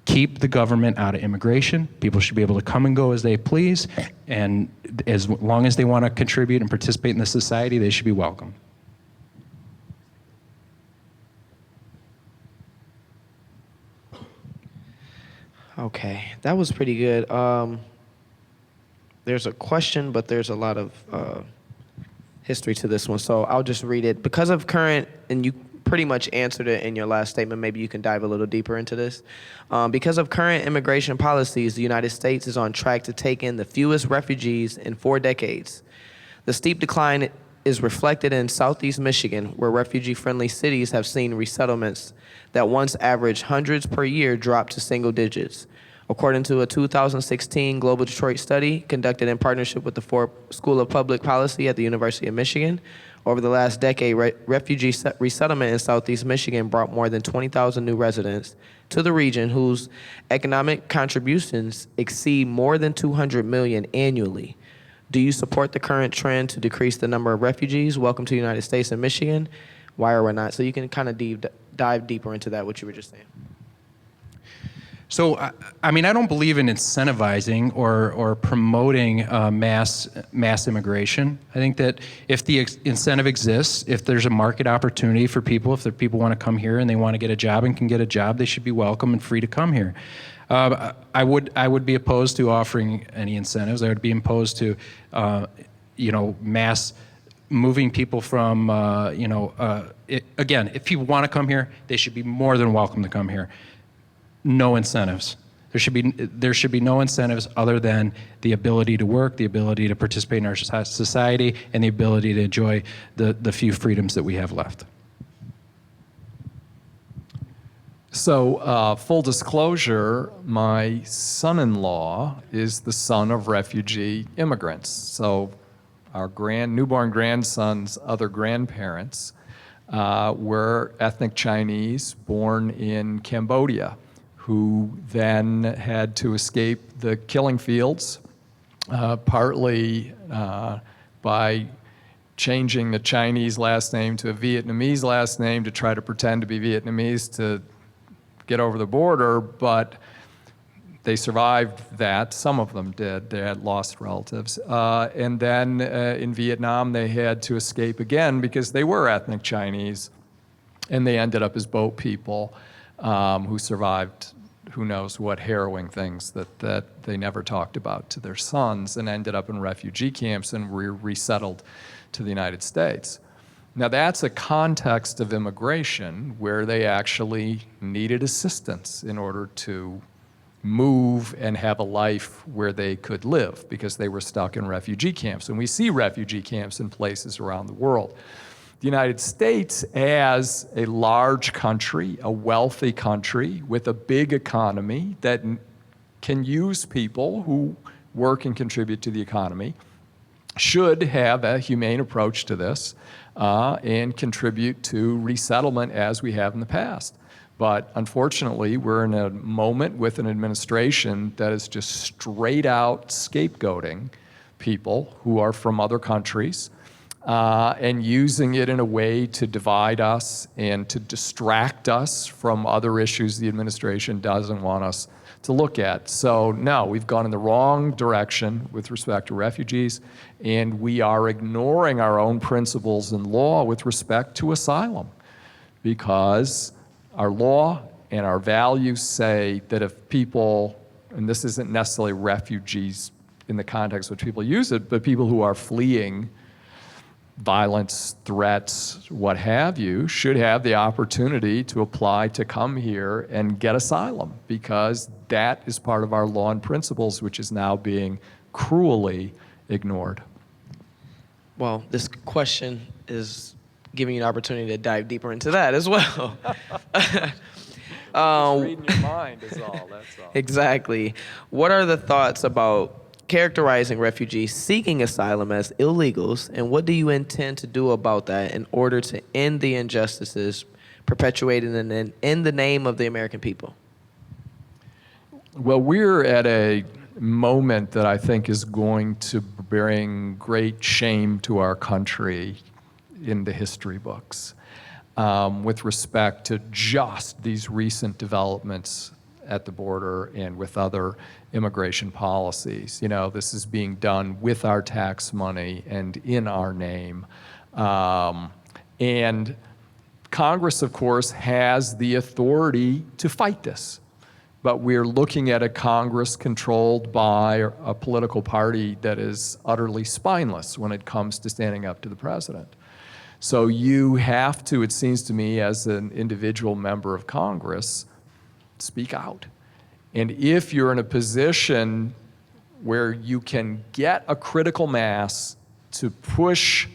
Keep the government out of immigration. People should be able to come and go as they please, and as long as they want to contribute and participate in the society, they should be welcome. Okay, that was pretty good. There's a question, but there's a lot of history to this one, so I'll just read it. Because of current, and you pretty much answered it in your last statement, maybe you can dive a little deeper into this. Because of current immigration policies, the United States is on track to take in the fewest refugees in 4 decades. The steep decline is reflected in Southeast Michigan, where refugee-friendly cities have seen resettlements that once averaged hundreds per year drop to single digits. According to a 2016 Global Detroit study conducted in partnership with the Ford School of Public Policy at the University of Michigan, Over the last decade, refugee resettlement in Southeast Michigan brought more than 20,000 new residents to the region whose economic contributions exceed more than $200 million annually. Do you support the current trend to decrease the number of refugees welcome to the United States and Michigan? Why or why not? So you can kind of dive deeper into that, what you were just saying. So, I mean, I don't believe in incentivizing or promoting mass immigration. I think that if the incentive exists, if there's a market opportunity for people, if the people want to come here and they want to get a job and can get a job, they should be welcome and free to come here. I would be opposed to offering any incentives. I would be opposed to, mass moving people from, again, if people want to come here, they should be more than welcome to come here. No incentives. There should be no incentives other than the ability to work, the ability to participate in our society, and the ability to enjoy the few freedoms that we have left. So, full disclosure, my son-in-law is the son of refugee immigrants. So, our newborn grandson's other grandparents were ethnic Chinese born in Cambodia, who then had to escape the killing fields, partly by changing the Chinese last name to a Vietnamese last name to try to pretend to be Vietnamese to get over the border, but they survived that. Some of them did. They had lost relatives. And then in Vietnam, they had to escape again because they were ethnic Chinese, and they ended up as boat people who survived who knows what harrowing things that they never talked about to their sons, and ended up in refugee camps and were resettled to the United States. Now that's a context of immigration where they actually needed assistance in order to move and have a life where they could live because they were stuck in refugee camps. And we see refugee camps in places around the world. The United States, as a large country, a wealthy country with a big economy that can use people who work and contribute to the economy, should have a humane approach to this and contribute to resettlement as we have in the past. But unfortunately, we're in a moment with an administration that is just straight out scapegoating people who are from other countries and using it in a way to divide us and to distract us from other issues the administration doesn't want us to look at. So no, we've gone in the wrong direction with respect to refugees, and we are ignoring our own principles and law with respect to asylum, because our law and our values say that if people, and this isn't necessarily refugees in the context which people use it, but people who are fleeing violence, threats, what have you, should have the opportunity to apply to come here and get asylum, because that is part of our law and principles, which is now being cruelly ignored. Well, this question is giving you an opportunity to dive deeper into that as well. Just reading your mind is all, that's all. Exactly. What are the thoughts about characterizing refugees seeking asylum as illegals, and what do you intend to do about that in order to end the injustices perpetuated in the name of the American people? Well, we're at a moment that I think is going to bring great shame to our country in the history books with respect to just these recent developments at the border and with other immigration policies. You know, this is being done with our tax money and in our name. And Congress, of course, has the authority to fight this. But we're looking at a Congress controlled by a political party that is utterly spineless when it comes to standing up to the president. So you have to, it seems to me, as an individual member of Congress, speak out. And if you're in a position where you can get a critical mass to push,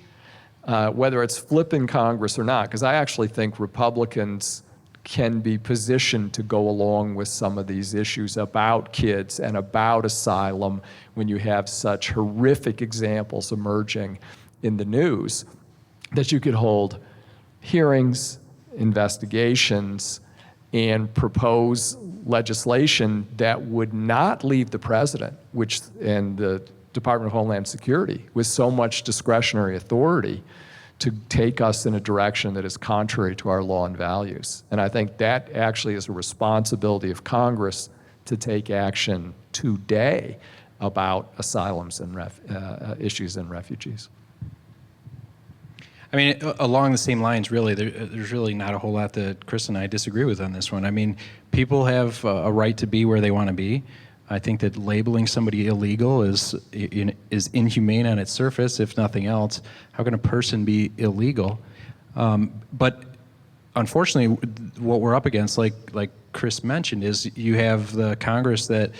whether it's flipping Congress or not, because I actually think Republicans can be positioned to go along with some of these issues about kids and about asylum when you have such horrific examples emerging in the news. that you could hold hearings, investigations, and propose legislation that would not leave the president, and the Department of Homeland Security with so much discretionary authority to take us in a direction that is contrary to our law and values. And I think that actually is a responsibility of Congress to take action today about asylums and issues and refugees. I mean, along the same lines, really, there's really not a whole lot that Chris and I disagree with on this one. I mean, people have a right to be where they want to be. I think that labeling somebody illegal is inhumane on its surface, if nothing else. How can a person be illegal? But unfortunately, what we're up against, like Chris mentioned, is you have the Congress that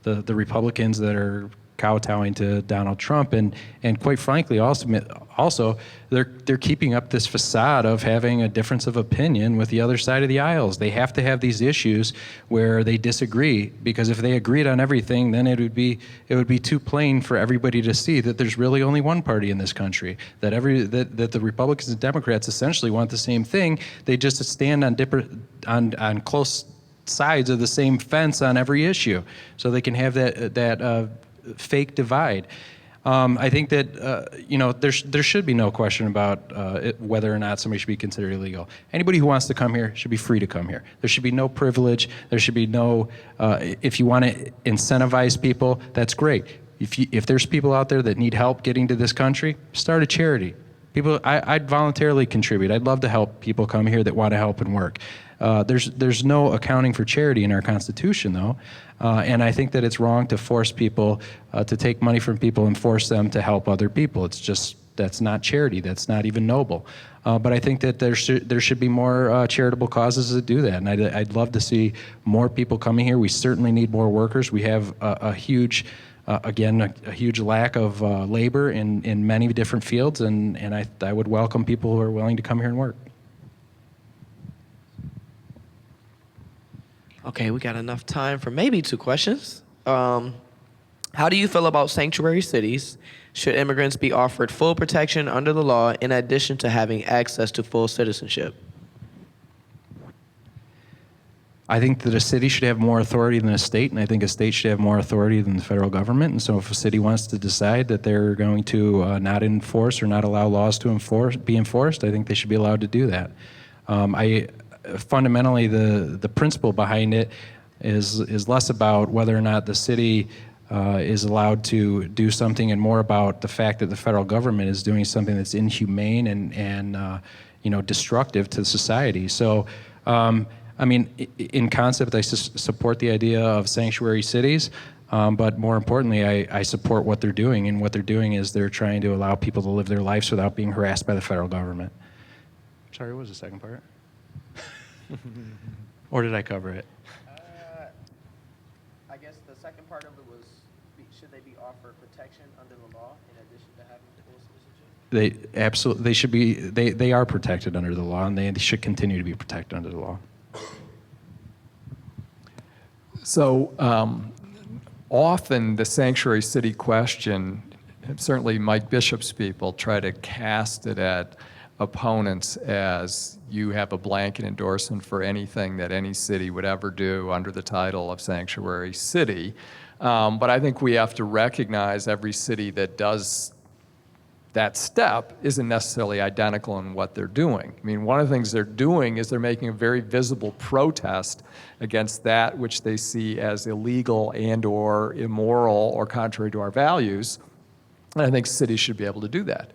the Republicans that are kowtowing to Donald Trump, and quite frankly, also they're keeping up this facade of having a difference of opinion with the other side of the aisles. They have to have these issues where they disagree, because if they agreed on everything, then it would be too plain for everybody to see that there's really only one party in this country. That the Republicans and Democrats essentially want the same thing. They just stand on close sides of the same fence on every issue, so they can have that fake divide. I think that there should be no question about whether or not somebody should be considered illegal. Anybody who wants to come here should be free to come here. There should be no privilege. There should be no. If you want to incentivize people, that's great. If there's people out there that need help getting to this country, start a charity. I'd voluntarily contribute. I'd love to help people come here that want to help and work. There's no accounting for charity in our Constitution, though, and I think that it's wrong to force people to take money from people and force them to help other people. That's not charity. That's not even noble. But I think that there should be more charitable causes that do that, and I'd love to see more people coming here. We certainly need more workers. We have a huge lack of labor in many different fields, and I would welcome people who are willing to come here and work. Okay, we got enough time for maybe 2 questions. How do you feel about sanctuary cities? Should immigrants be offered full protection under the law in addition to having access to full citizenship? I think that a city should have more authority than a state, and I think a state should have more authority than the federal government. And so if a city wants to decide that they're going to not enforce or not allow laws to be enforced, I think they should be allowed to do that. Fundamentally, the principle behind it is less about whether or not the city is allowed to do something, and more about the fact that the federal government is doing something that's inhumane and destructive to society. So, I mean, in concept, I support the idea of sanctuary cities, but more importantly, I support what they're doing, and what they're doing is they're trying to allow people to live their lives without being harassed by the federal government. Sorry, what was the second part? Or did I cover it? I guess the second part of it was, should they be offered protection under the law in addition to having full citizenship? They should be. They are protected under the law, and they should continue to be protected under the law. So often the sanctuary city question, certainly Mike Bishop's people try to cast it at opponents as you have a blanket endorsement for anything that any city would ever do under the title of sanctuary city. But I think we have to recognize every city that does that step isn't necessarily identical in what they're doing. I mean, one of the things they're doing is they're making a very visible protest against that which they see as illegal and or immoral or contrary to our values. And I think cities should be able to do that.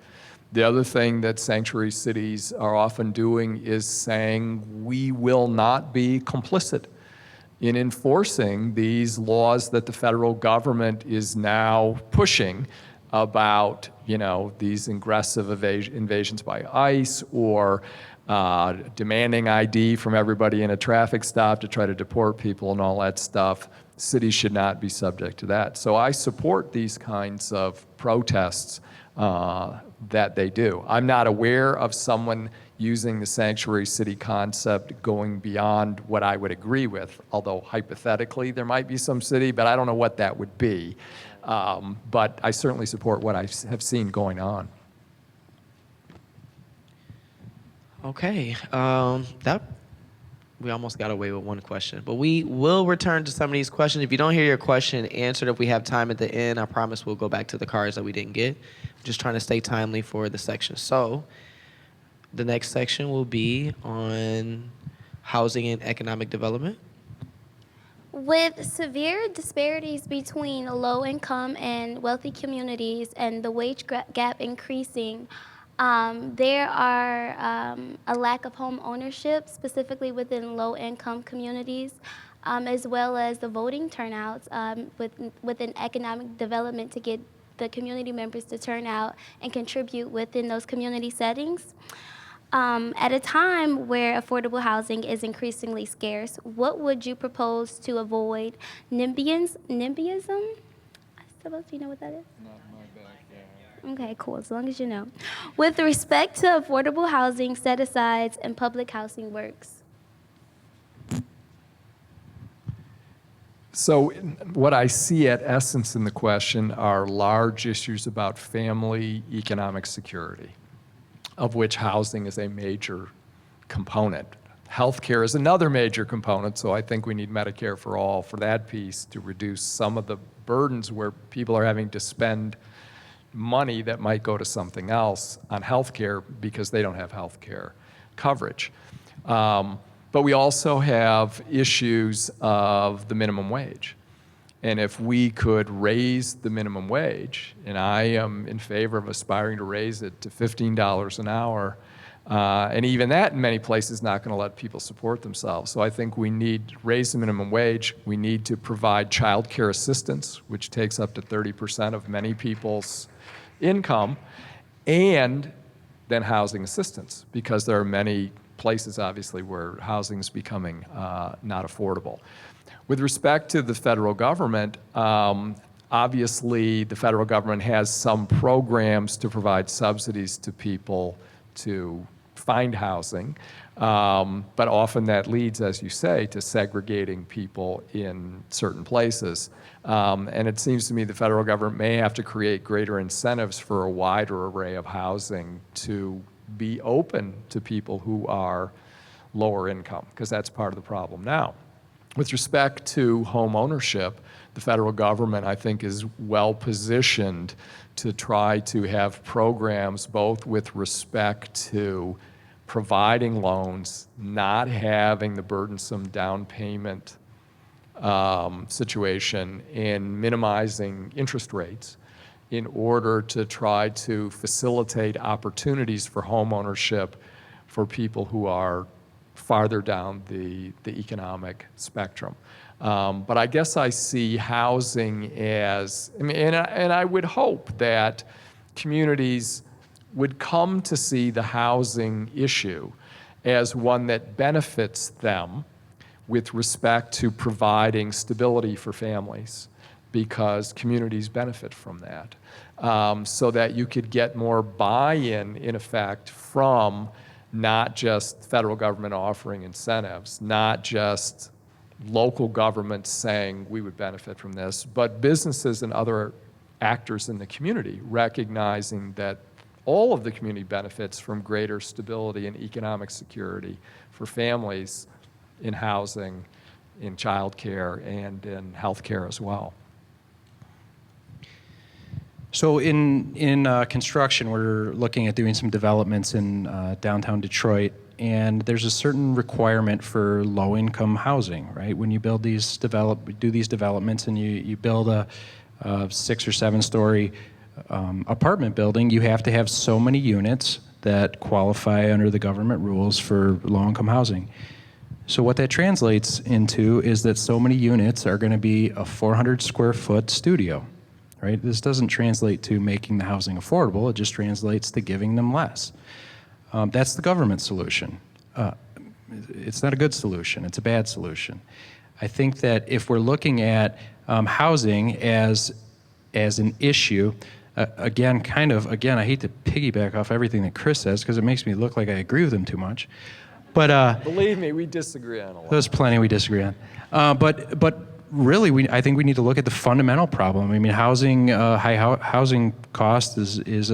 The other thing that sanctuary cities are often doing is saying we will not be complicit in enforcing these laws that the federal government is now pushing about, these aggressive invasions by ICE or demanding ID from everybody in a traffic stop to try to deport people and all that stuff. Cities should not be subject to that. So I support these kinds of protests that they do. I'm not aware of someone using the sanctuary city concept going beyond what I would agree with, although hypothetically there might be some city, but I don't know what that would be. But I certainly support what I have seen going on. Okay, that we almost got away with one question, but we will return to some of these questions. If you don't hear your question answered, if we have time at the end, I promise we'll go back to the cards that we didn't get. Just trying to stay timely for the section. So the next section will be on housing and economic development. With severe disparities between low-income and wealthy communities and the wage gap increasing, there are a lack of home ownership, specifically within low-income communities, as well as the voting turnouts within economic development to get the community members to turn out and contribute within those community settings. At a time where affordable housing is increasingly scarce, what would you propose to avoid NIMBYism? I suppose you know what that is? Not my backyard. Okay, cool, as long as you know. With respect to affordable housing, set-asides, and public housing works. So what I see at essence in the question are large issues about family economic security, of which housing is a major component. Healthcare is another major component, so I think we need Medicare for all for that piece to reduce some of the burdens where people are having to spend money that might go to something else on healthcare because they don't have healthcare coverage. But we also have issues of the minimum wage. And if we could raise the minimum wage, and I am in favor of aspiring to raise it to $15 an hour, and even that in many places is not going to let people support themselves. So I think we need to raise the minimum wage. We need to provide child care assistance, which takes up to 30% of many people's income, and then housing assistance, because there are many places, obviously, where housing is becoming not affordable. With respect to the federal government, obviously the federal government has some programs to provide subsidies to people to find housing, but often that leads, as you say, to segregating people in certain places. And it seems to me the federal government may have to create greater incentives for a wider array of housing to be open to people who are lower income, because that's part of the problem now. With respect to home ownership, the federal government, I think, is well positioned to try to have programs both with respect to providing loans, not having the burdensome down payment situation, and minimizing interest rates in order to try to facilitate opportunities for home ownership for people who are farther down the economic spectrum. But I guess I see housing as, and I would hope that communities would come to see the housing issue as one that benefits them with respect to providing stability for families, because communities benefit from that. So that you could get more buy-in, in effect, from not just federal government offering incentives, not just local governments saying we would benefit from this, but businesses and other actors in the community recognizing that all of the community benefits from greater stability and economic security for families in housing, in childcare, and in healthcare as well. So in construction, we're looking at doing some developments in downtown Detroit, and there's a certain requirement for low-income housing, right? When you build these do these developments, and you build a 6 or 7 story apartment building, you have to have so many units that qualify under the government rules for low-income housing. So what that translates into is that so many units are going to be a 400 square foot studio. Right? This doesn't translate to making the housing affordable. It just translates to giving them less. That's the government solution. It's not a good solution. It's a bad solution. I think that if we're looking at housing as an issue, again, I hate to piggyback off everything that Chris says because it makes me look like I agree with him too much. But believe me, we disagree on a lot. There's plenty we disagree on. But really, I think we need to look at the fundamental problem. I mean, housing, high housing cost is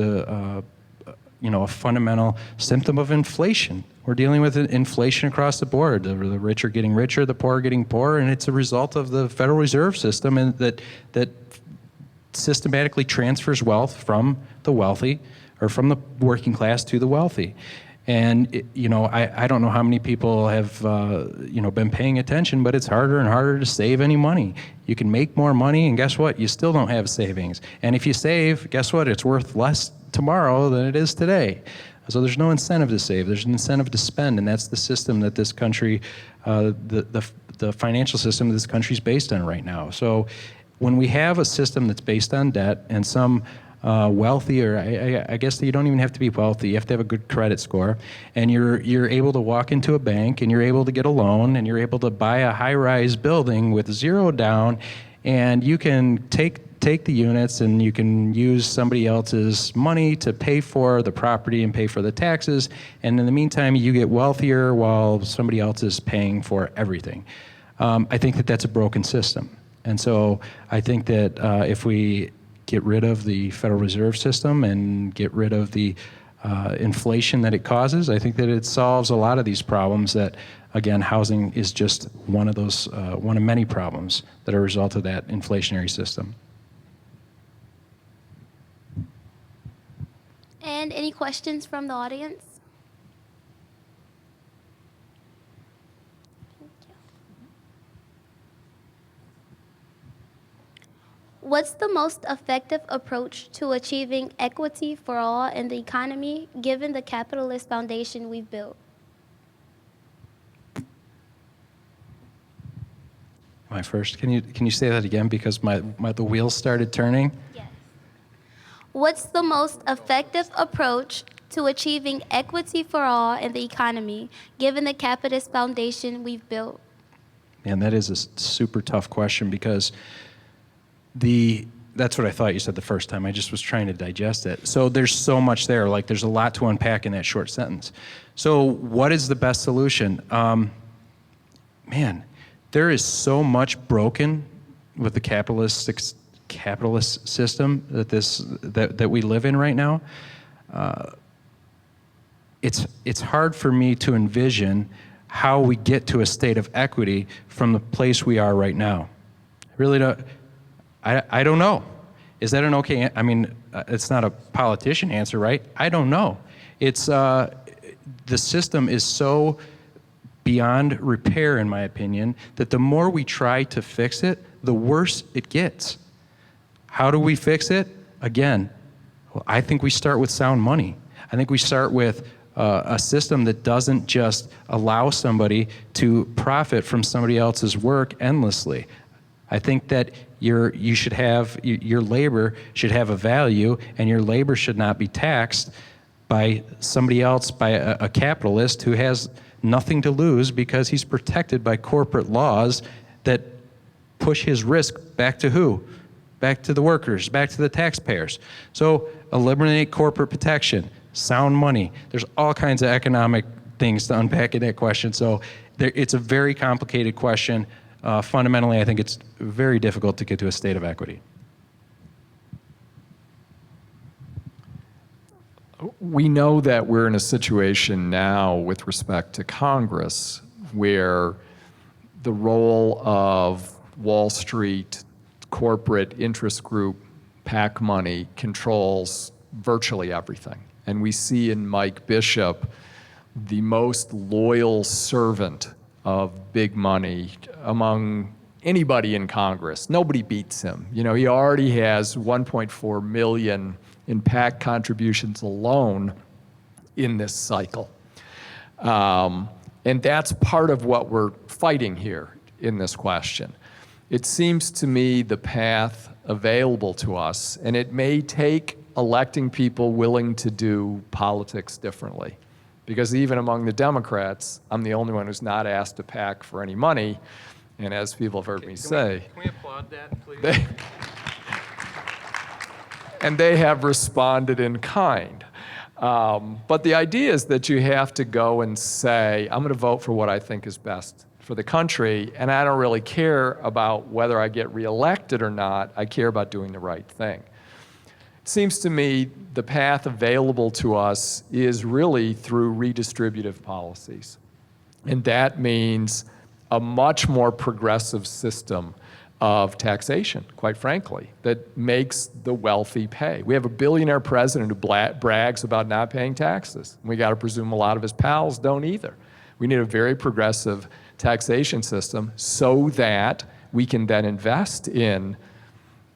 a fundamental symptom of inflation. We're dealing with inflation across the board. The rich are getting richer, the poor are getting poorer, and it's a result of the Federal Reserve System and that systematically transfers wealth from the wealthy or from the working class to the wealthy. And I don't know how many people have been paying attention, but it's harder and harder to save any money. You can make more money, and guess what? You still don't have savings. And if you save, guess what? It's worth less tomorrow than it is today. So there's no incentive to save. There's an incentive to spend, and that's the system that this country, the financial system that this country is based on right now. So when we have a system that's based on debt and some wealthy, or I guess you don't even have to be wealthy, you have to have a good credit score, and you're able to walk into a bank and you're able to get a loan and you're able to buy a high-rise building with zero down, and you can take the units and you can use somebody else's money to pay for the property and pay for the taxes, and in the meantime you get wealthier while somebody else is paying for everything. I think that that's a broken system. And so I think that if we get rid of the Federal Reserve System and get rid of the inflation that it causes, I think that it solves a lot of these problems that, again, housing is just one of many problems that are a result of that inflationary system. And any questions from the audience? What's the most effective approach to achieving equity for all in the economy, given the capitalist foundation we've built? Am I first? Can you say that again, because the wheels started turning? Yes. What's the most effective approach to achieving equity for all in the economy, given the capitalist foundation we've built? Man, that is a super tough question, because that's what I thought you said the first time. I just was trying to digest it. So there's so much there. Like, there's a lot to unpack in that short sentence. So what is the best solution? Man, there is so much broken with the capitalist system that we live in right now. It's hard for me to envision how we get to a state of equity from the place we are right now. I really don't. I don't know. Is that an okay? I mean, it's not a politician answer, right? I don't know. It's the system is so beyond repair, in my opinion, that the more we try to fix it, the worse it gets. How do we fix it? Again, well, I think we start with sound money. I think we start with a system that doesn't just allow somebody to profit from somebody else's work endlessly. I think that your labor should have a value, and your labor should not be taxed by somebody else, by a capitalist who has nothing to lose because he's protected by corporate laws that push his risk back to who? Back to the workers, back to the taxpayers. So eliminate corporate protection, sound money. There's all kinds of economic things to unpack in that question. So it's a very complicated question. Fundamentally, I think it's very difficult to get to a state of equity. We know that we're in a situation now with respect to Congress where the role of Wall Street, corporate interest group, PAC money controls virtually everything. And we see in Mike Bishop the most loyal servant of big money among anybody in Congress. Nobody beats him. You know, he already has 1.4 million in PAC contributions alone in this cycle. And that's part of what we're fighting here in this question. It seems to me the path available to us, and it may take electing people willing to do politics differently. Because even among the Democrats, I'm the only one who's not asked to PAC for any money. And as people have heard me say, can we applaud that, please? And they have responded in kind. But the idea is that you have to go and say, I'm going to vote for what I think is best for the country, and I don't really care about whether I get reelected or not. I care about doing the right thing. It seems to me the path available to us is really through redistributive policies. And that means a much more progressive system of taxation, quite frankly, that makes the wealthy pay. We have a billionaire president who brags about not paying taxes. We got to presume a lot of his pals don't either. We need a very progressive taxation system so that we can then invest in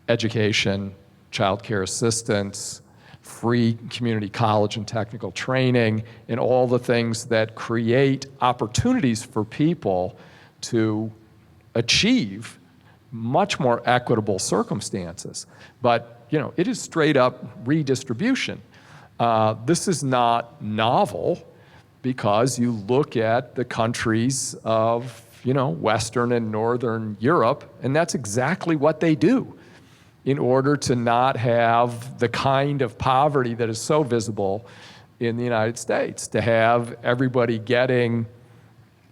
education, child care assistance, free community college and technical training, and all the things that create opportunities for people to achieve much more equitable circumstances. But, you know, it is straight up redistribution. This is not novel because you look at the countries of, you know, Western and Northern Europe, and that's exactly what they do in order to not have the kind of poverty that is so visible in the United States, to have everybody getting,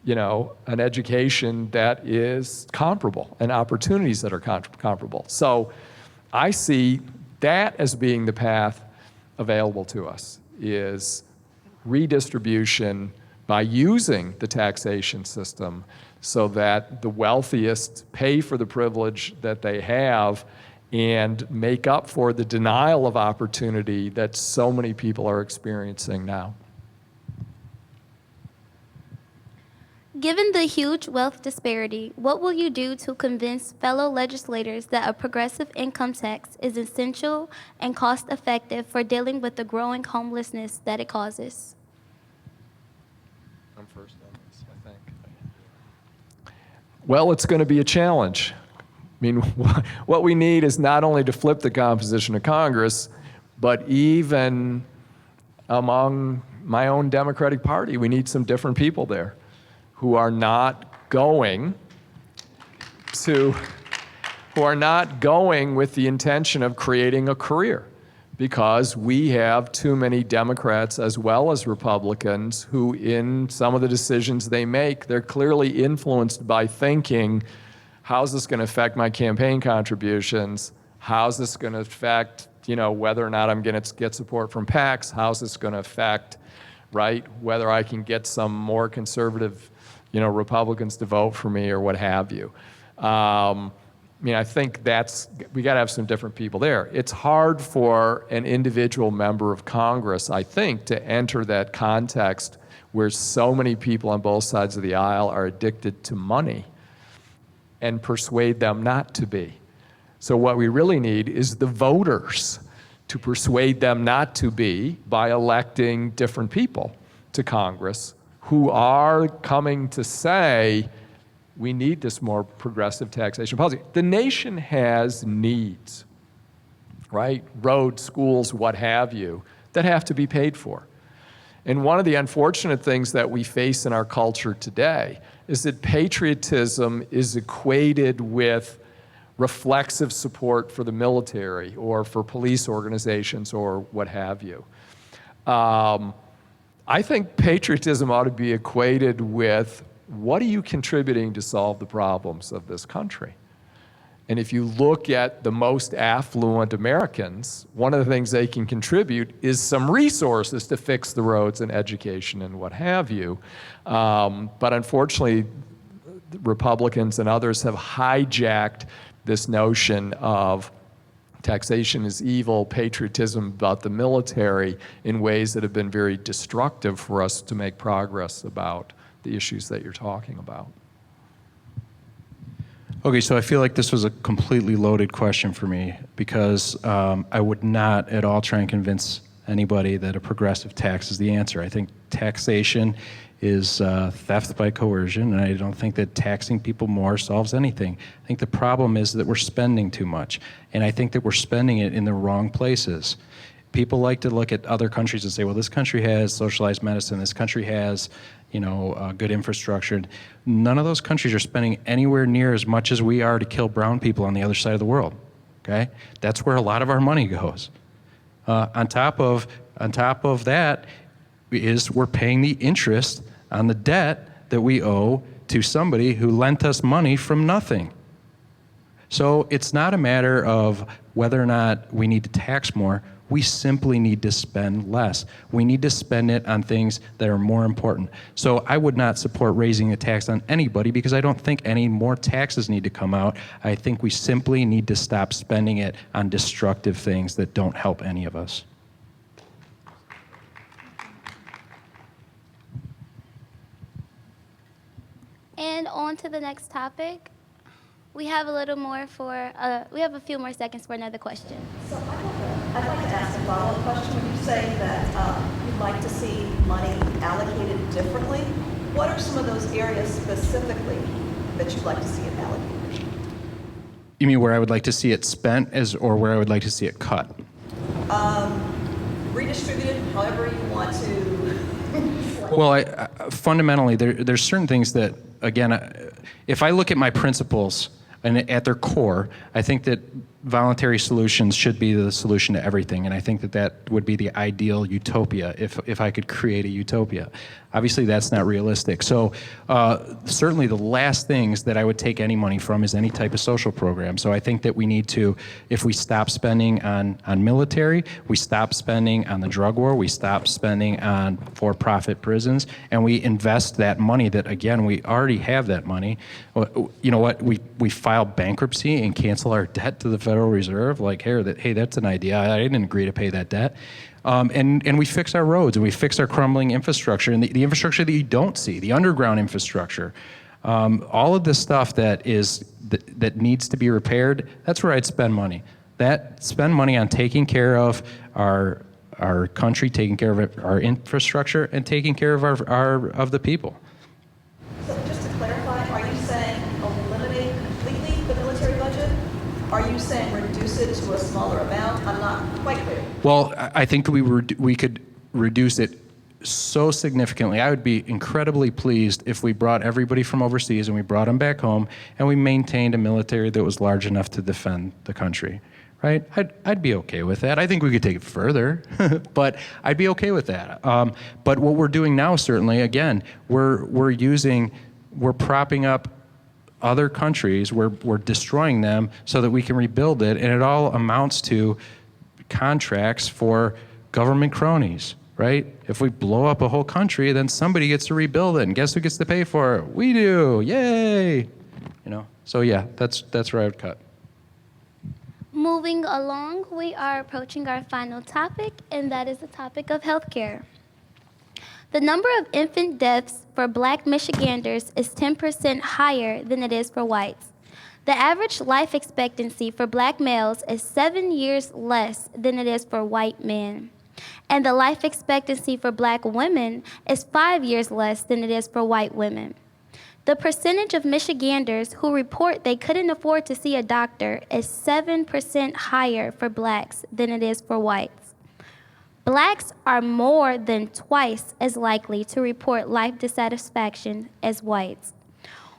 you know, an education that is comparable and opportunities that are comparable. So I see that as being the path available to us, is redistribution by using the taxation system so that the wealthiest pay for the privilege that they have and make up for the denial of opportunity that so many people are experiencing now. Given the huge wealth disparity, what will you do to convince fellow legislators that a progressive income tax is essential and cost-effective for dealing with the growing homelessness that it causes? I'm first on this, I think. Well, it's going to be a challenge. I mean, what we need is not only to flip the composition of Congress, but even among my own Democratic Party, we need some different people there who are not going with the intention of creating a career, because we have too many Democrats as well as Republicans who, in some of the decisions they make, they're clearly influenced by thinking, how's this going to affect my campaign contributions? How's this going to affect, you know, whether or not I'm going to get support from PACs? How's this going to affect, right, whether I can get some more conservative, you know, Republicans to vote for me or what have you? I mean, I think we got to have some different people there. It's hard for an individual member of Congress, I think, to enter that context where so many people on both sides of the aisle are addicted to money and persuade them not to be. So what we really need is the voters to persuade them not to be by electing different people to Congress who are coming to say, we need this more progressive taxation policy. The nation has needs, right? Roads, schools, what have you, that have to be paid for. And one of the unfortunate things that we face in our culture today is that patriotism is equated with reflexive support for the military or for police organizations or what have you. I think patriotism ought to be equated with, what are you contributing to solve the problems of this country? And if you look at the most affluent Americans, one of the things they can contribute is some resources to fix the roads and education and what have you. But unfortunately, Republicans and others have hijacked this notion of taxation is evil, patriotism about the military, in ways that have been very destructive for us to make progress about the issues that you're talking about. Okay, so I feel like this was a completely loaded question for me, because I would not at all try and convince anybody that a progressive tax is the answer. I think taxation is theft by coercion, and I don't think that taxing people more solves anything. I think the problem is that we're spending too much, and I think that we're spending it in the wrong places. People like to look at other countries and say, well, this country has socialized medicine, this country has, you know, good infrastructure. None of those countries are spending anywhere near as much as we are to kill brown people on the other side of the world, okay? That's where a lot of our money goes. On top of that is we're paying the interest on the debt that we owe to somebody who lent us money from nothing. So it's not a matter of whether or not we need to tax more. We simply need to spend less. We need to spend it on things that are more important. So I would not support raising the tax on anybody because I don't think any more taxes need to come out. I think we simply need to stop spending it on destructive things that don't help any of us. And on to the next topic. We have a little more for, we have a few more seconds for another question. So I'd like to ask a follow-up question. When you say that you'd like to see money allocated differently, what are some of those areas specifically that you'd like to see it allocated? You mean where I would like to see it spent or where I would like to see it cut? Redistributed, however you want to. Well, fundamentally, there's certain things that, again, if I look at my principles and at their core, I think that voluntary solutions should be the solution to everything, and I think that that would be the ideal utopia if I could create a utopia. Obviously, that's not realistic. So certainly the last things that I would take any money from is any type of social program. So I think that we need to, if we stop spending on military, we stop spending on the drug war, we stop spending on for-profit prisons, and we invest that money that, again, we already have that money. You know what, we file bankruptcy and cancel our debt to the Federal Reserve, like, hey, that's an idea. I didn't agree to pay that debt. And we fix our roads and we fix our crumbling infrastructure and the infrastructure that you don't see, the underground infrastructure. All of this stuff that needs to be repaired, that's where I'd spend money. Spend money on taking care of our country, taking care of our infrastructure, and taking care of the people. So just to clarify, are you saying eliminate completely the military budget? Are you saying reduce it to a smaller amount? I'm not quite clear. Well, I think we could reduce it so significantly. I would be incredibly pleased if we brought everybody from overseas and we brought them back home and we maintained a military that was large enough to defend the country, right? I'd be okay with that. I think we could take it further, but I'd be okay with that. But what we're doing now, certainly, again, we're propping up other countries, we're destroying them so that we can rebuild it, and it all amounts to contracts for government cronies, right? If we blow up a whole country, then somebody gets to rebuild it, and guess who gets to pay for it? We do, yay! So yeah, that's where I would cut. Moving along, we are approaching our final topic, and that is the topic of healthcare. The number of infant deaths for Black Michiganders is 10% higher than it is for whites. The average life expectancy for Black males is 7 years less than it is for white men. And the life expectancy for Black women is 5 years less than it is for white women. The percentage of Michiganders who report they couldn't afford to see a doctor is 7% higher for Blacks than it is for whites. Blacks are more than twice as likely to report life dissatisfaction as whites.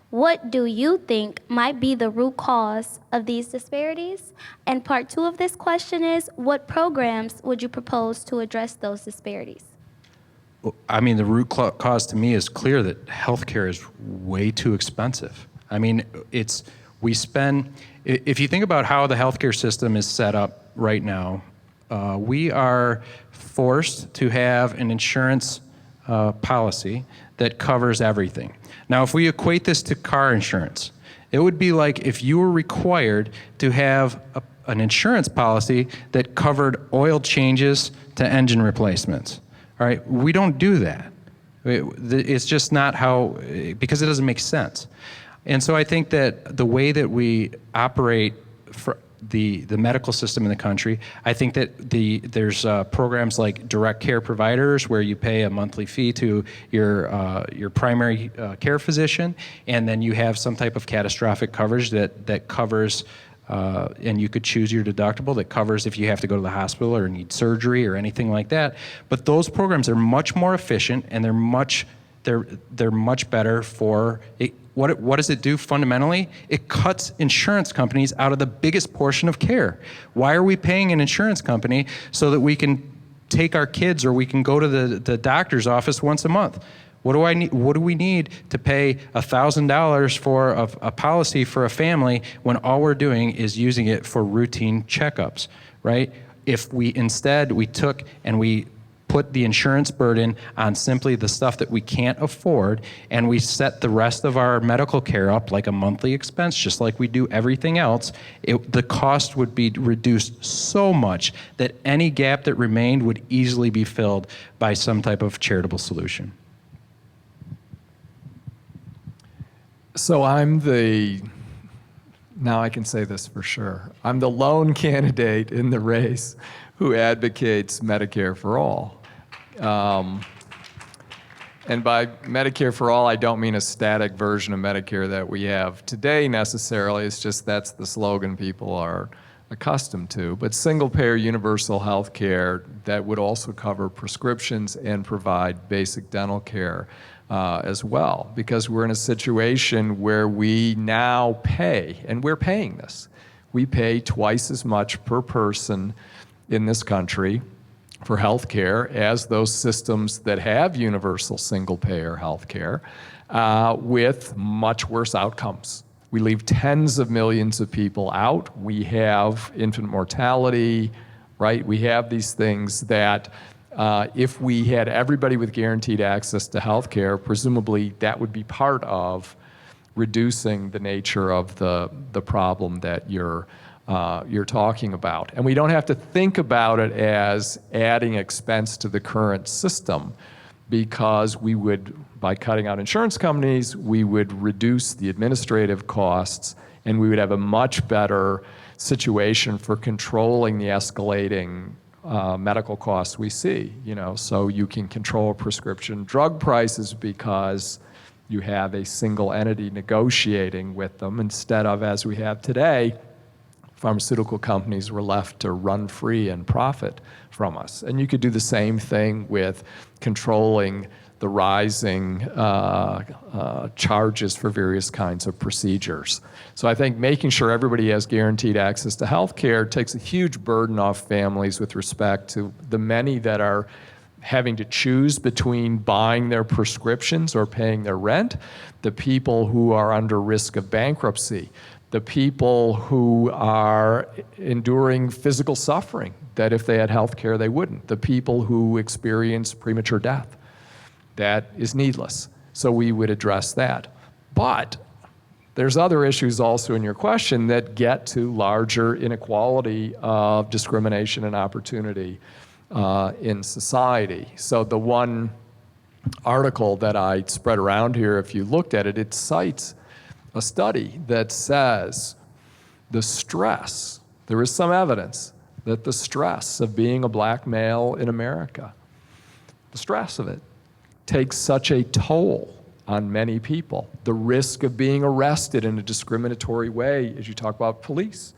What do you think might be the root cause of these disparities? And part 2 of this question is, what programs would you propose to address those disparities? I mean, the root cause to me is clear that healthcare is way too expensive. I mean, if you think about how the healthcare system is set up right now, we are forced to have an insurance policy that covers everything. Now, if we equate this to car insurance, it would be like if you were required to have an insurance policy that covered oil changes to engine replacements. All right, we don't do that. It's just not how, because it doesn't make sense. And so I think that the way that we operate for the medical system in the country, I think that there's programs like direct care providers where you pay a monthly fee to your primary care physician, and then you have some type of catastrophic coverage that covers, and you could choose your deductible that covers if you have to go to the hospital or need surgery or anything like that. But those programs are much more efficient, and they're much better for it. What does it do fundamentally? It cuts insurance companies out of the biggest portion of care. Why are we paying an insurance company so that we can take our kids or we can go to the doctor's office once a month? What do I need? What do we need to pay $1,000 for a policy for a family when all we're doing is using it for routine checkups, right? If we instead we took and we put the insurance burden on simply the stuff that we can't afford, and we set the rest of our medical care up like a monthly expense, just like we do everything else, the cost would be reduced so much that any gap that remained would easily be filled by some type of charitable solution. So now I can say this for sure, I'm the lone candidate in the race who advocates Medicare for all. And by Medicare for all, I don't mean a static version of Medicare that we have today necessarily. It's just that's the slogan people are accustomed to. But single-payer universal health care that would also cover prescriptions and provide basic dental care as well. Because we're in a situation where we now pay, and we're paying this. We pay twice as much per person in this country for health care as those systems that have universal single-payer health care with much worse outcomes. We leave tens of millions of people out. We have infant mortality, right? We have these things that if we had everybody with guaranteed access to health care, presumably that would be part of reducing the nature of the problem that you're talking about. And we don't have to think about it as adding expense to the current system, because we would, by cutting out insurance companies, we would reduce the administrative costs, and we would have a much better situation for controlling the escalating medical costs we see. So you can control prescription drug prices because you have a single entity negotiating with them, instead of, as we have today, pharmaceutical companies were left to run free and profit from us. And you could do the same thing with controlling the rising charges for various kinds of procedures. So I think making sure everybody has guaranteed access to health care takes a huge burden off families with respect to the many that are having to choose between buying their prescriptions or paying their rent, the people who are under risk of bankruptcy, the people who are enduring physical suffering that if they had health care they wouldn't, the people who experience premature death. That is needless. So we would address that. But there's other issues also in your question that get to larger inequality of discrimination and opportunity in society. So the one article that I spread around here, if you looked at it, it cites a study that says the stress, there is some evidence that the stress of being a black male in America, the stress of it, takes such a toll on many people. The risk of being arrested in a discriminatory way, as you talk about police,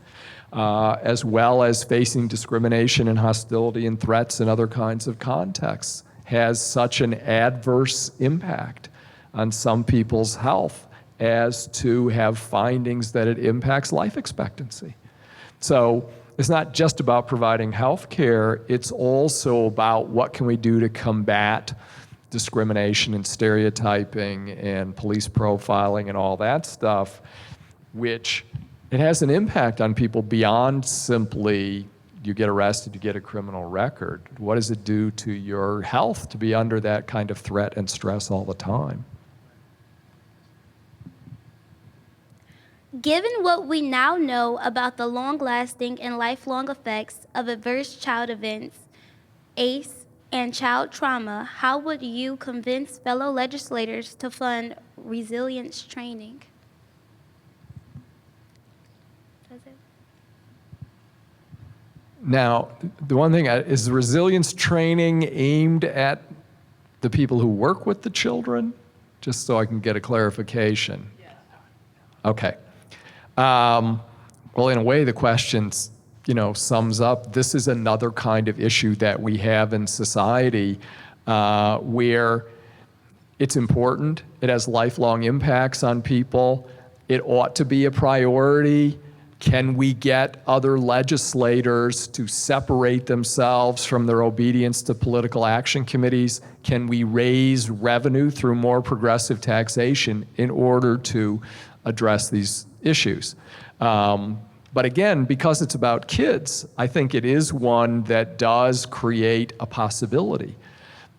as well as facing discrimination and hostility and threats in other kinds of contexts, has such an adverse impact on some people's health as to have findings that it impacts life expectancy. So it's not just about providing health care, it's also about what can we do to combat discrimination and stereotyping and police profiling and all that stuff, which it has an impact on people beyond simply you get arrested, you get a criminal record. What does it do to your health to be under that kind of threat and stress all the time? Given what we now know about the long-lasting and lifelong effects of adverse child events, ACE, and child trauma, how would you convince fellow legislators to fund resilience training? Now, the one thing is the resilience training aimed at the people who work with the children? Just so I can get a clarification. Yes. Okay. Well, in a way, the question, sums up, this is another kind of issue that we have in society where it's important, it has lifelong impacts on people, it ought to be a priority Can we get other legislators to separate themselves from their obedience to political action committees? Can we raise revenue through more progressive taxation in order to address these issues? But again, because it's about kids, I think it is one that does create a possibility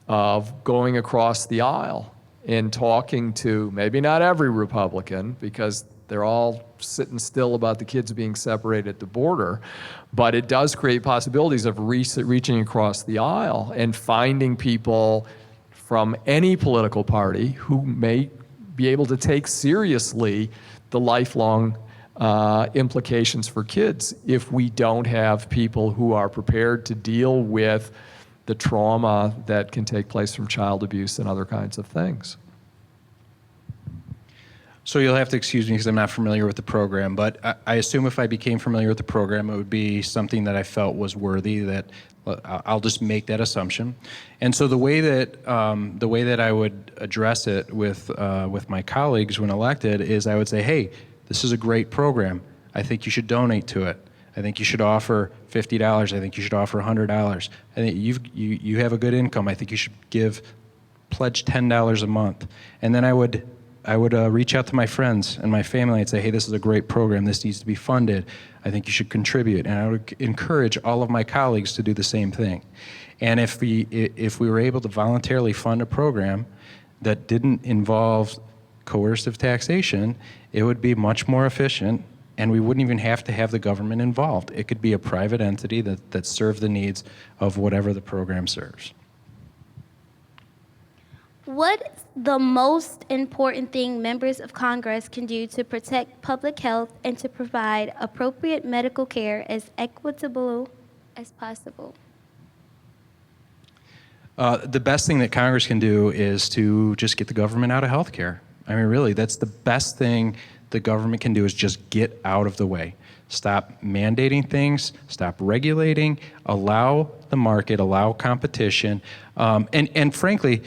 of going across the aisle and talking to maybe not every Republican, because they're all sitting still about the kids being separated at the border, but it does create possibilities of reaching across the aisle and finding people from any political party who may be able to take seriously the lifelong implications for kids if we don't have people who are prepared to deal with the trauma that can take place from child abuse and other kinds of things. So you'll have to excuse me because I'm not familiar with the program, but I assume if I became familiar with the program, it would be something that I felt was worthy. That I'll just make that assumption. And so the way that I would address it with my colleagues when elected is I would say, hey, this is a great program. I think you should donate to it. I think you should offer $50. I think you should offer $100. I think you have a good income. I think you should pledge $10 a month. And then I would reach out to my friends and my family and say, hey, this is a great program. This needs to be funded. I think you should contribute. And I would encourage all of my colleagues to do the same thing. And if we were able to voluntarily fund a program that didn't involve coercive taxation, it would be much more efficient, and we wouldn't even have to have the government involved. It could be a private entity that served the needs of whatever the program serves. What's the most important thing members of Congress can do to protect public health and to provide appropriate medical care as equitable as possible? The best thing that Congress can do is to just get the government out of health care. I mean, really, that's the best thing the government can do is just get out of the way. Stop mandating things, stop regulating, allow the market, allow competition. And frankly,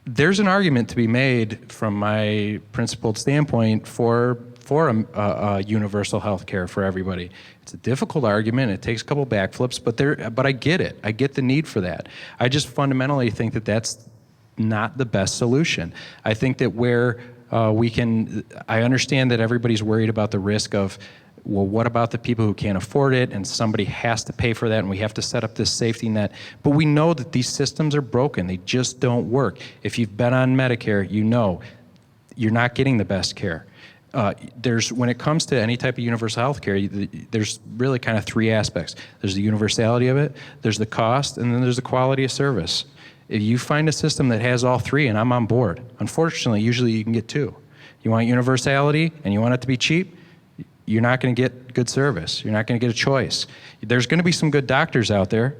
there's an argument to be made from my principled standpoint for a universal health care for everybody. It's a difficult argument. It takes a couple backflips, but I get it. I get the need for that. I just fundamentally think that that's not the best solution. I think that where I understand that everybody's worried about the risk of, well, what about the people who can't afford it and somebody has to pay for that and we have to set up this safety net. But we know that these systems are broken. They just don't work. If you've been on Medicare, you know you're not getting the best care. When it comes to any type of universal health care, there's really kind of three aspects. There's the universality of it, there's the cost, and then there's the quality of service. If you find a system that has all three, and I'm on board, unfortunately, usually you can get two. You want universality and you want it to be cheap, you're not going to get good service. You're not going to get a choice. There's going to be some good doctors out there,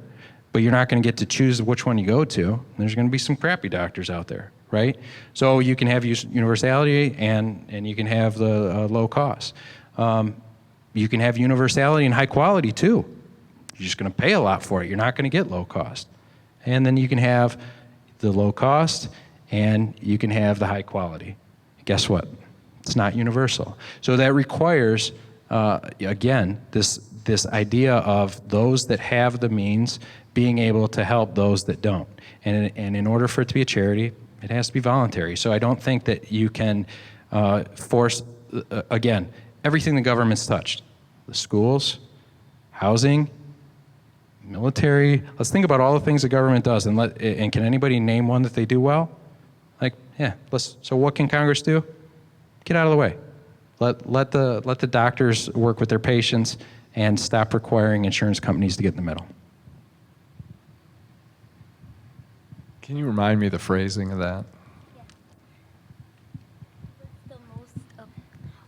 but you're not going to get to choose which one you go to. There's going to be some crappy doctors out there, right? So you can have universality and you can have the low cost. You can have universality and high quality too. You're just going to pay a lot for it. You're not going to get low cost. And then you can have the low cost and you can have the high quality. Guess what? It's not universal. So that requires, again, this idea of those that have the means being able to help those that don't. And in order for it to be a charity, it has to be voluntary. So I don't think that you can force, again, everything the government's touched. The schools, housing, military. Let's think about all the things the government does, and can anybody name one that they do well? So what can Congress do? Get out of the way. Let the doctors work with their patients and stop requiring insurance companies to get in the middle. Can you remind me of the phrasing of that?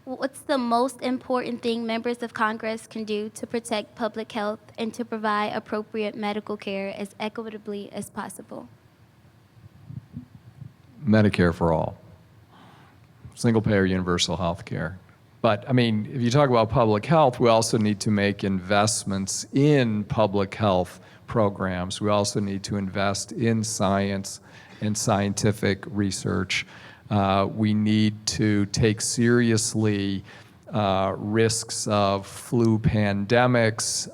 What's the most important thing members of Congress can do to protect public health and to provide appropriate medical care as equitably as possible? Medicare for all. Single-payer universal health care. But, I mean, if you talk about public health, we also need to make investments in public health programs. We also need to invest in science and scientific research. We need to take seriously risks of flu pandemics,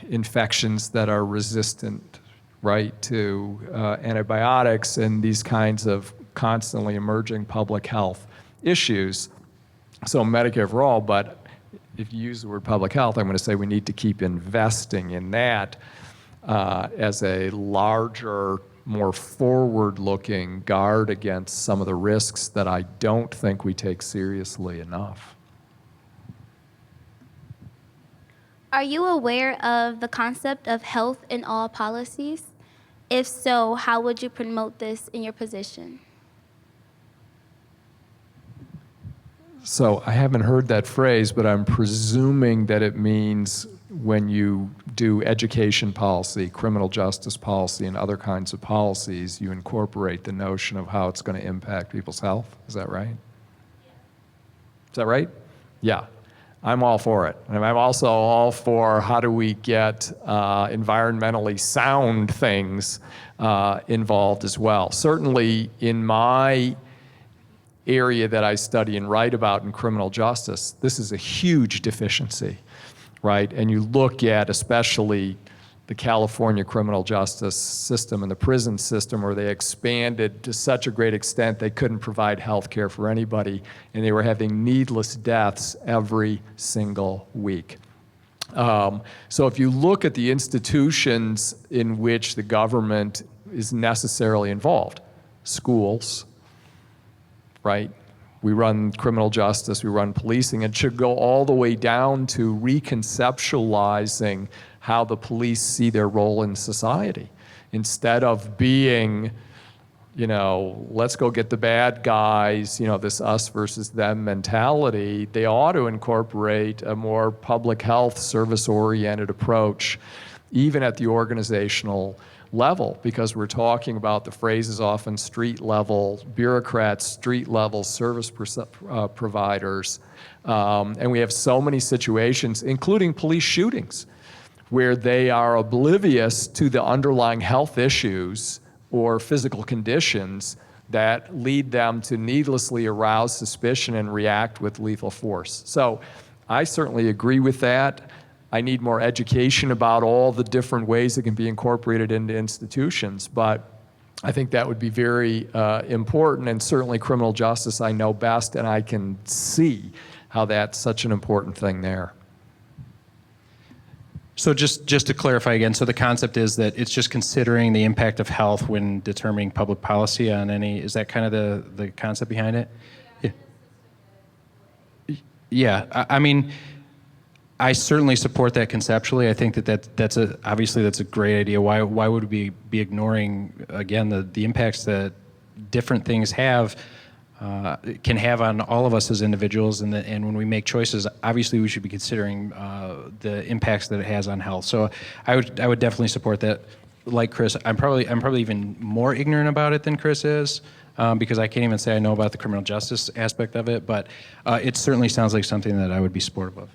infections that are resistant, right, to antibiotics, and these kinds of constantly emerging public health issues. So Medicare for all, but if you use the word public health, I'm going to say we need to keep investing in that as a larger, more forward-looking guard against some of the risks that I don't think we take seriously enough. Are you aware of the concept of health in all policies? If so, how would you promote this in your position? So I haven't heard that phrase, but I'm presuming that it means when you do education policy, criminal justice policy, and other kinds of policies, you incorporate the notion of how it's going to impact people's health. Is that right? Is that right? Yeah. I'm all for it. And I'm also all for how do we get environmentally sound things involved as well. Certainly in my area that I study and write about in criminal justice, this is a huge deficiency, right? And you look at especially the California criminal justice system and the prison system, where they expanded to such a great extent they couldn't provide health care for anybody, and they were having needless deaths every single week. So if you look at the institutions in which the government is necessarily involved, schools, right? We run criminal justice, we run policing. It should go all the way down to reconceptualizing how the police see their role in society. Instead of being, let's go get the bad guys, this us versus them mentality, they ought to incorporate a more public health service-oriented approach, even at the organizational level, because we're talking about, the phrase is often street-level bureaucrats, street-level service providers, and we have so many situations, including police shootings, where they are oblivious to the underlying health issues or physical conditions that lead them to needlessly arouse suspicion and react with lethal force. So I certainly agree with that. I need more education about all the different ways it can be incorporated into institutions, but I think that would be very important, and certainly criminal justice I know best, and I can see how that's such an important thing there. So just to clarify again, so the concept is that it's just considering the impact of health when determining public policy on any, is that kind of the concept behind it? Yeah, I mean, I certainly support that conceptually. I think that's obviously a great idea. Why would we be ignoring, again, the impacts that different things can have on all of us as individuals, and when we make choices, obviously we should be considering the impacts that it has on health. So I would definitely support that. Like Chris, I'm probably even more ignorant about it than Chris is, because I can't even say I know about the criminal justice aspect of it, but it certainly sounds like something that I would be supportive of.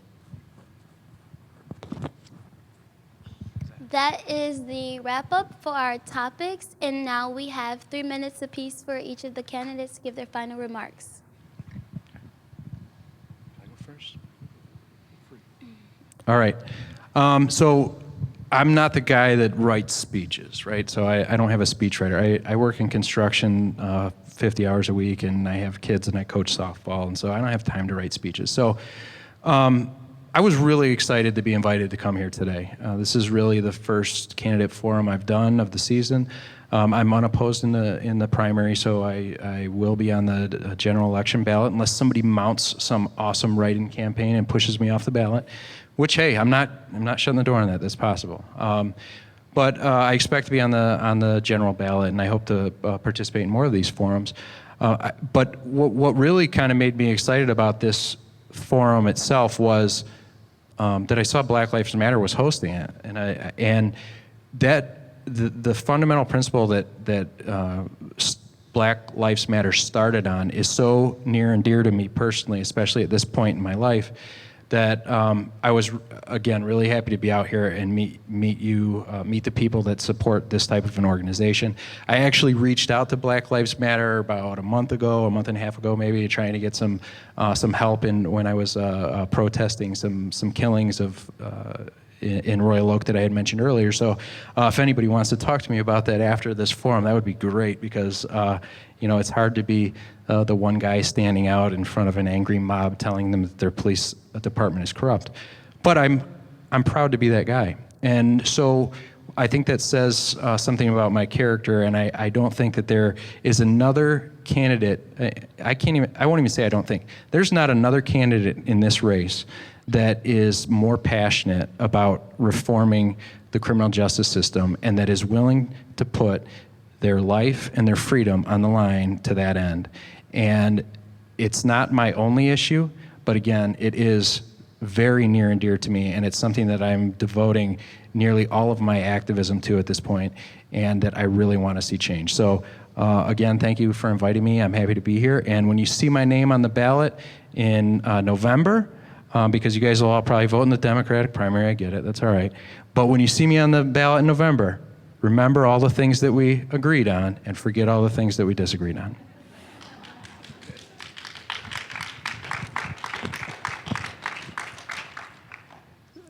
That is the wrap-up for our topics, and now we have 3 minutes apiece for each of the candidates to give their final remarks. I go first? All right. So I'm not the guy that writes speeches, right? So I don't have a speechwriter. I work in construction 50 hours a week, and I have kids, and I coach softball, and so I don't have time to write speeches. So I was really excited to be invited to come here today. This is really the first candidate forum I've done of the season. I'm unopposed in the primary, so I will be on the general election ballot unless somebody mounts some awesome write-in campaign and pushes me off the ballot. Which, hey, I'm not shutting the door on that. That's possible. But I expect to be on the general ballot, and I hope to participate in more of these forums. But what really kind of made me excited about this forum itself was that I saw Black Lives Matter was hosting it, and that the fundamental principle that Black Lives Matter started on is so near and dear to me personally, especially at this point in my life, that I was, again, really happy to be out here and meet you, meet the people that support this type of an organization. I actually reached out to Black Lives Matter about a month and a half ago maybe, trying to get some help when I was protesting some killings of in Royal Oak that I had mentioned earlier. So if anybody wants to talk to me about that after this forum, that would be great, because it's hard to be the one guy standing out in front of an angry mob telling them that their police department is corrupt. But I'm proud to be that guy. And so I think that says something about my character, and I don't think that there is another candidate. I won't even say I don't think. There's not another candidate in this race that is more passionate about reforming the criminal justice system and that is willing to put their life and their freedom on the line to that end. And it's not my only issue, but again, it is very near and dear to me, and it's something that I'm devoting nearly all of my activism to at this point, and that I really want to see change. So again, thank you for inviting me. I'm happy to be here. And when you see my name on the ballot in November, because you guys will all probably vote in the Democratic primary, I get it, that's all right. But when you see me on the ballot in November, remember all the things that we agreed on and forget all the things that we disagreed on.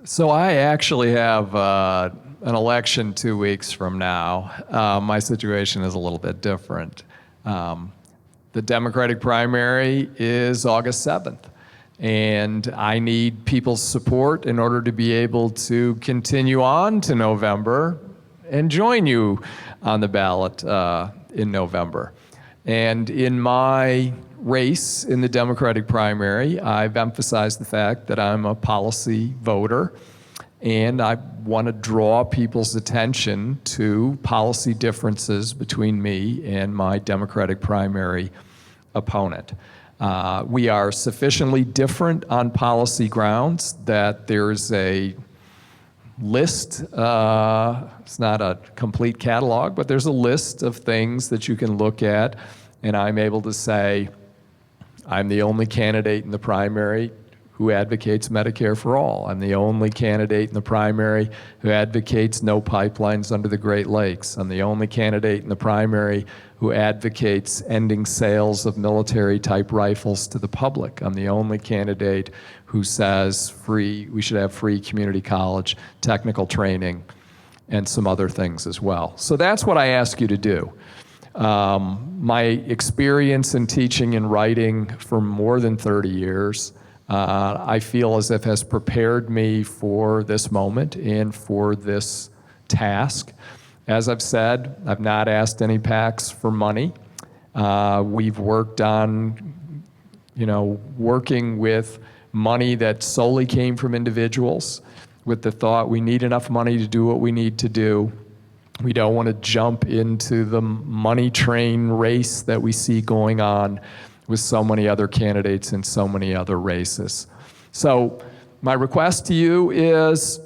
So I actually have an election 2 weeks from now. My situation is a little bit different. The Democratic primary is August 7th. And I need people's support in order to be able to continue on to November and join you on the ballot in November. And in my race in the Democratic primary, I've emphasized the fact that I'm a policy voter, and I want to draw people's attention to policy differences between me and my Democratic primary opponent. We are sufficiently different on policy grounds that there's a list, it's not a complete catalog, but there's a list of things that you can look at, and I'm able to say, I'm the only candidate in the primary who advocates Medicare for all. I'm the only candidate in the primary who advocates no pipelines under the Great Lakes. I'm the only candidate in the primary who advocates ending sales of military-type rifles to the public. I'm the only candidate who says we should have free community college, technical training, and some other things as well. So that's what I ask you to do. My experience in teaching and writing for more than 30 years, I feel as if has prepared me for this moment and for this task. As I've said, I've not asked any PACs for money. We've worked on, working with money that solely came from individuals with the thought we need enough money to do what we need to do. We don't want to jump into the money train race that we see going on with so many other candidates in so many other races. So my request to you is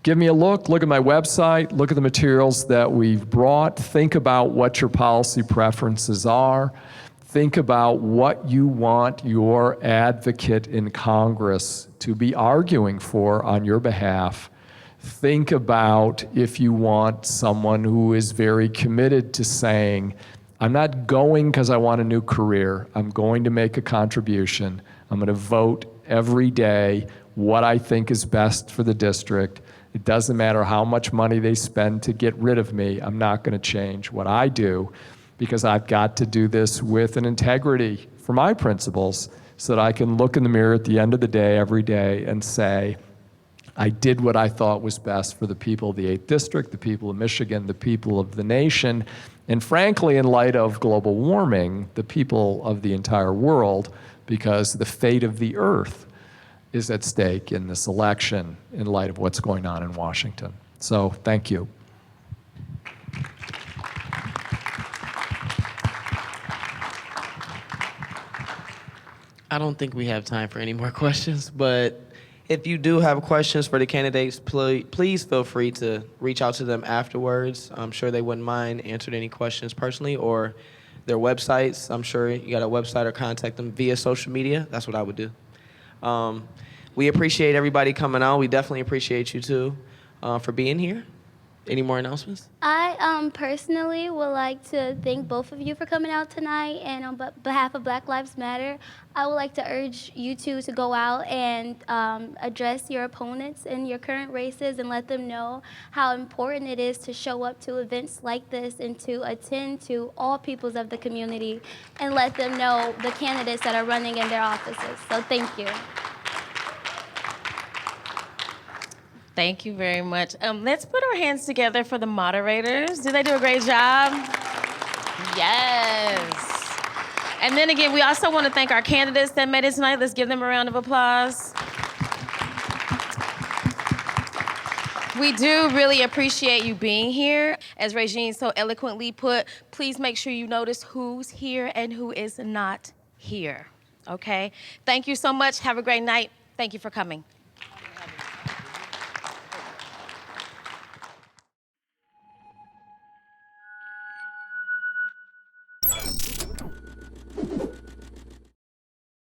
give me a look at my website, look at the materials that we've brought, think about what your policy preferences are, think about what you want your advocate in Congress to be arguing for on your behalf. Think about if you want someone who is very committed to saying, I'm not going because I want a new career. I'm going to make a contribution. I'm going to vote every day what I think is best for the district. It doesn't matter how much money they spend to get rid of me. I'm not going to change what I do because I've got to do this with an integrity for my principles so that I can look in the mirror at the end of the day every day and say, I did what I thought was best for the people of the 8th District, the people of Michigan, the people of the nation, and frankly, in light of global warming, the people of the entire world, because the fate of the earth is at stake in this election in light of what's going on in Washington. So, thank you. I don't think we have time for any more questions, but if you do have questions for the candidates, please feel free to reach out to them afterwards. I'm sure they wouldn't mind answering any questions personally or their websites. I'm sure you got a website or contact them via social media. That's what I would do. we appreciate everybody coming out. We definitely appreciate you too for being here. Any more announcements? I personally would like to thank both of you for coming out tonight, and on behalf of Black Lives Matter, I would like to urge you two to go out and address your opponents in your current races and let them know how important it is to show up to events like this and to attend to all peoples of the community and let them know the candidates that are running in their offices. So thank you. Thank you very much. Let's put our hands together for the moderators. Did they do a great job? Yes. And then again, we also want to thank our candidates that made it tonight. Let's give them a round of applause. We do really appreciate you being here. As Regine so eloquently put, please make sure you notice who's here and who is not here, okay? Thank you so much. Have a great night. Thank you for coming.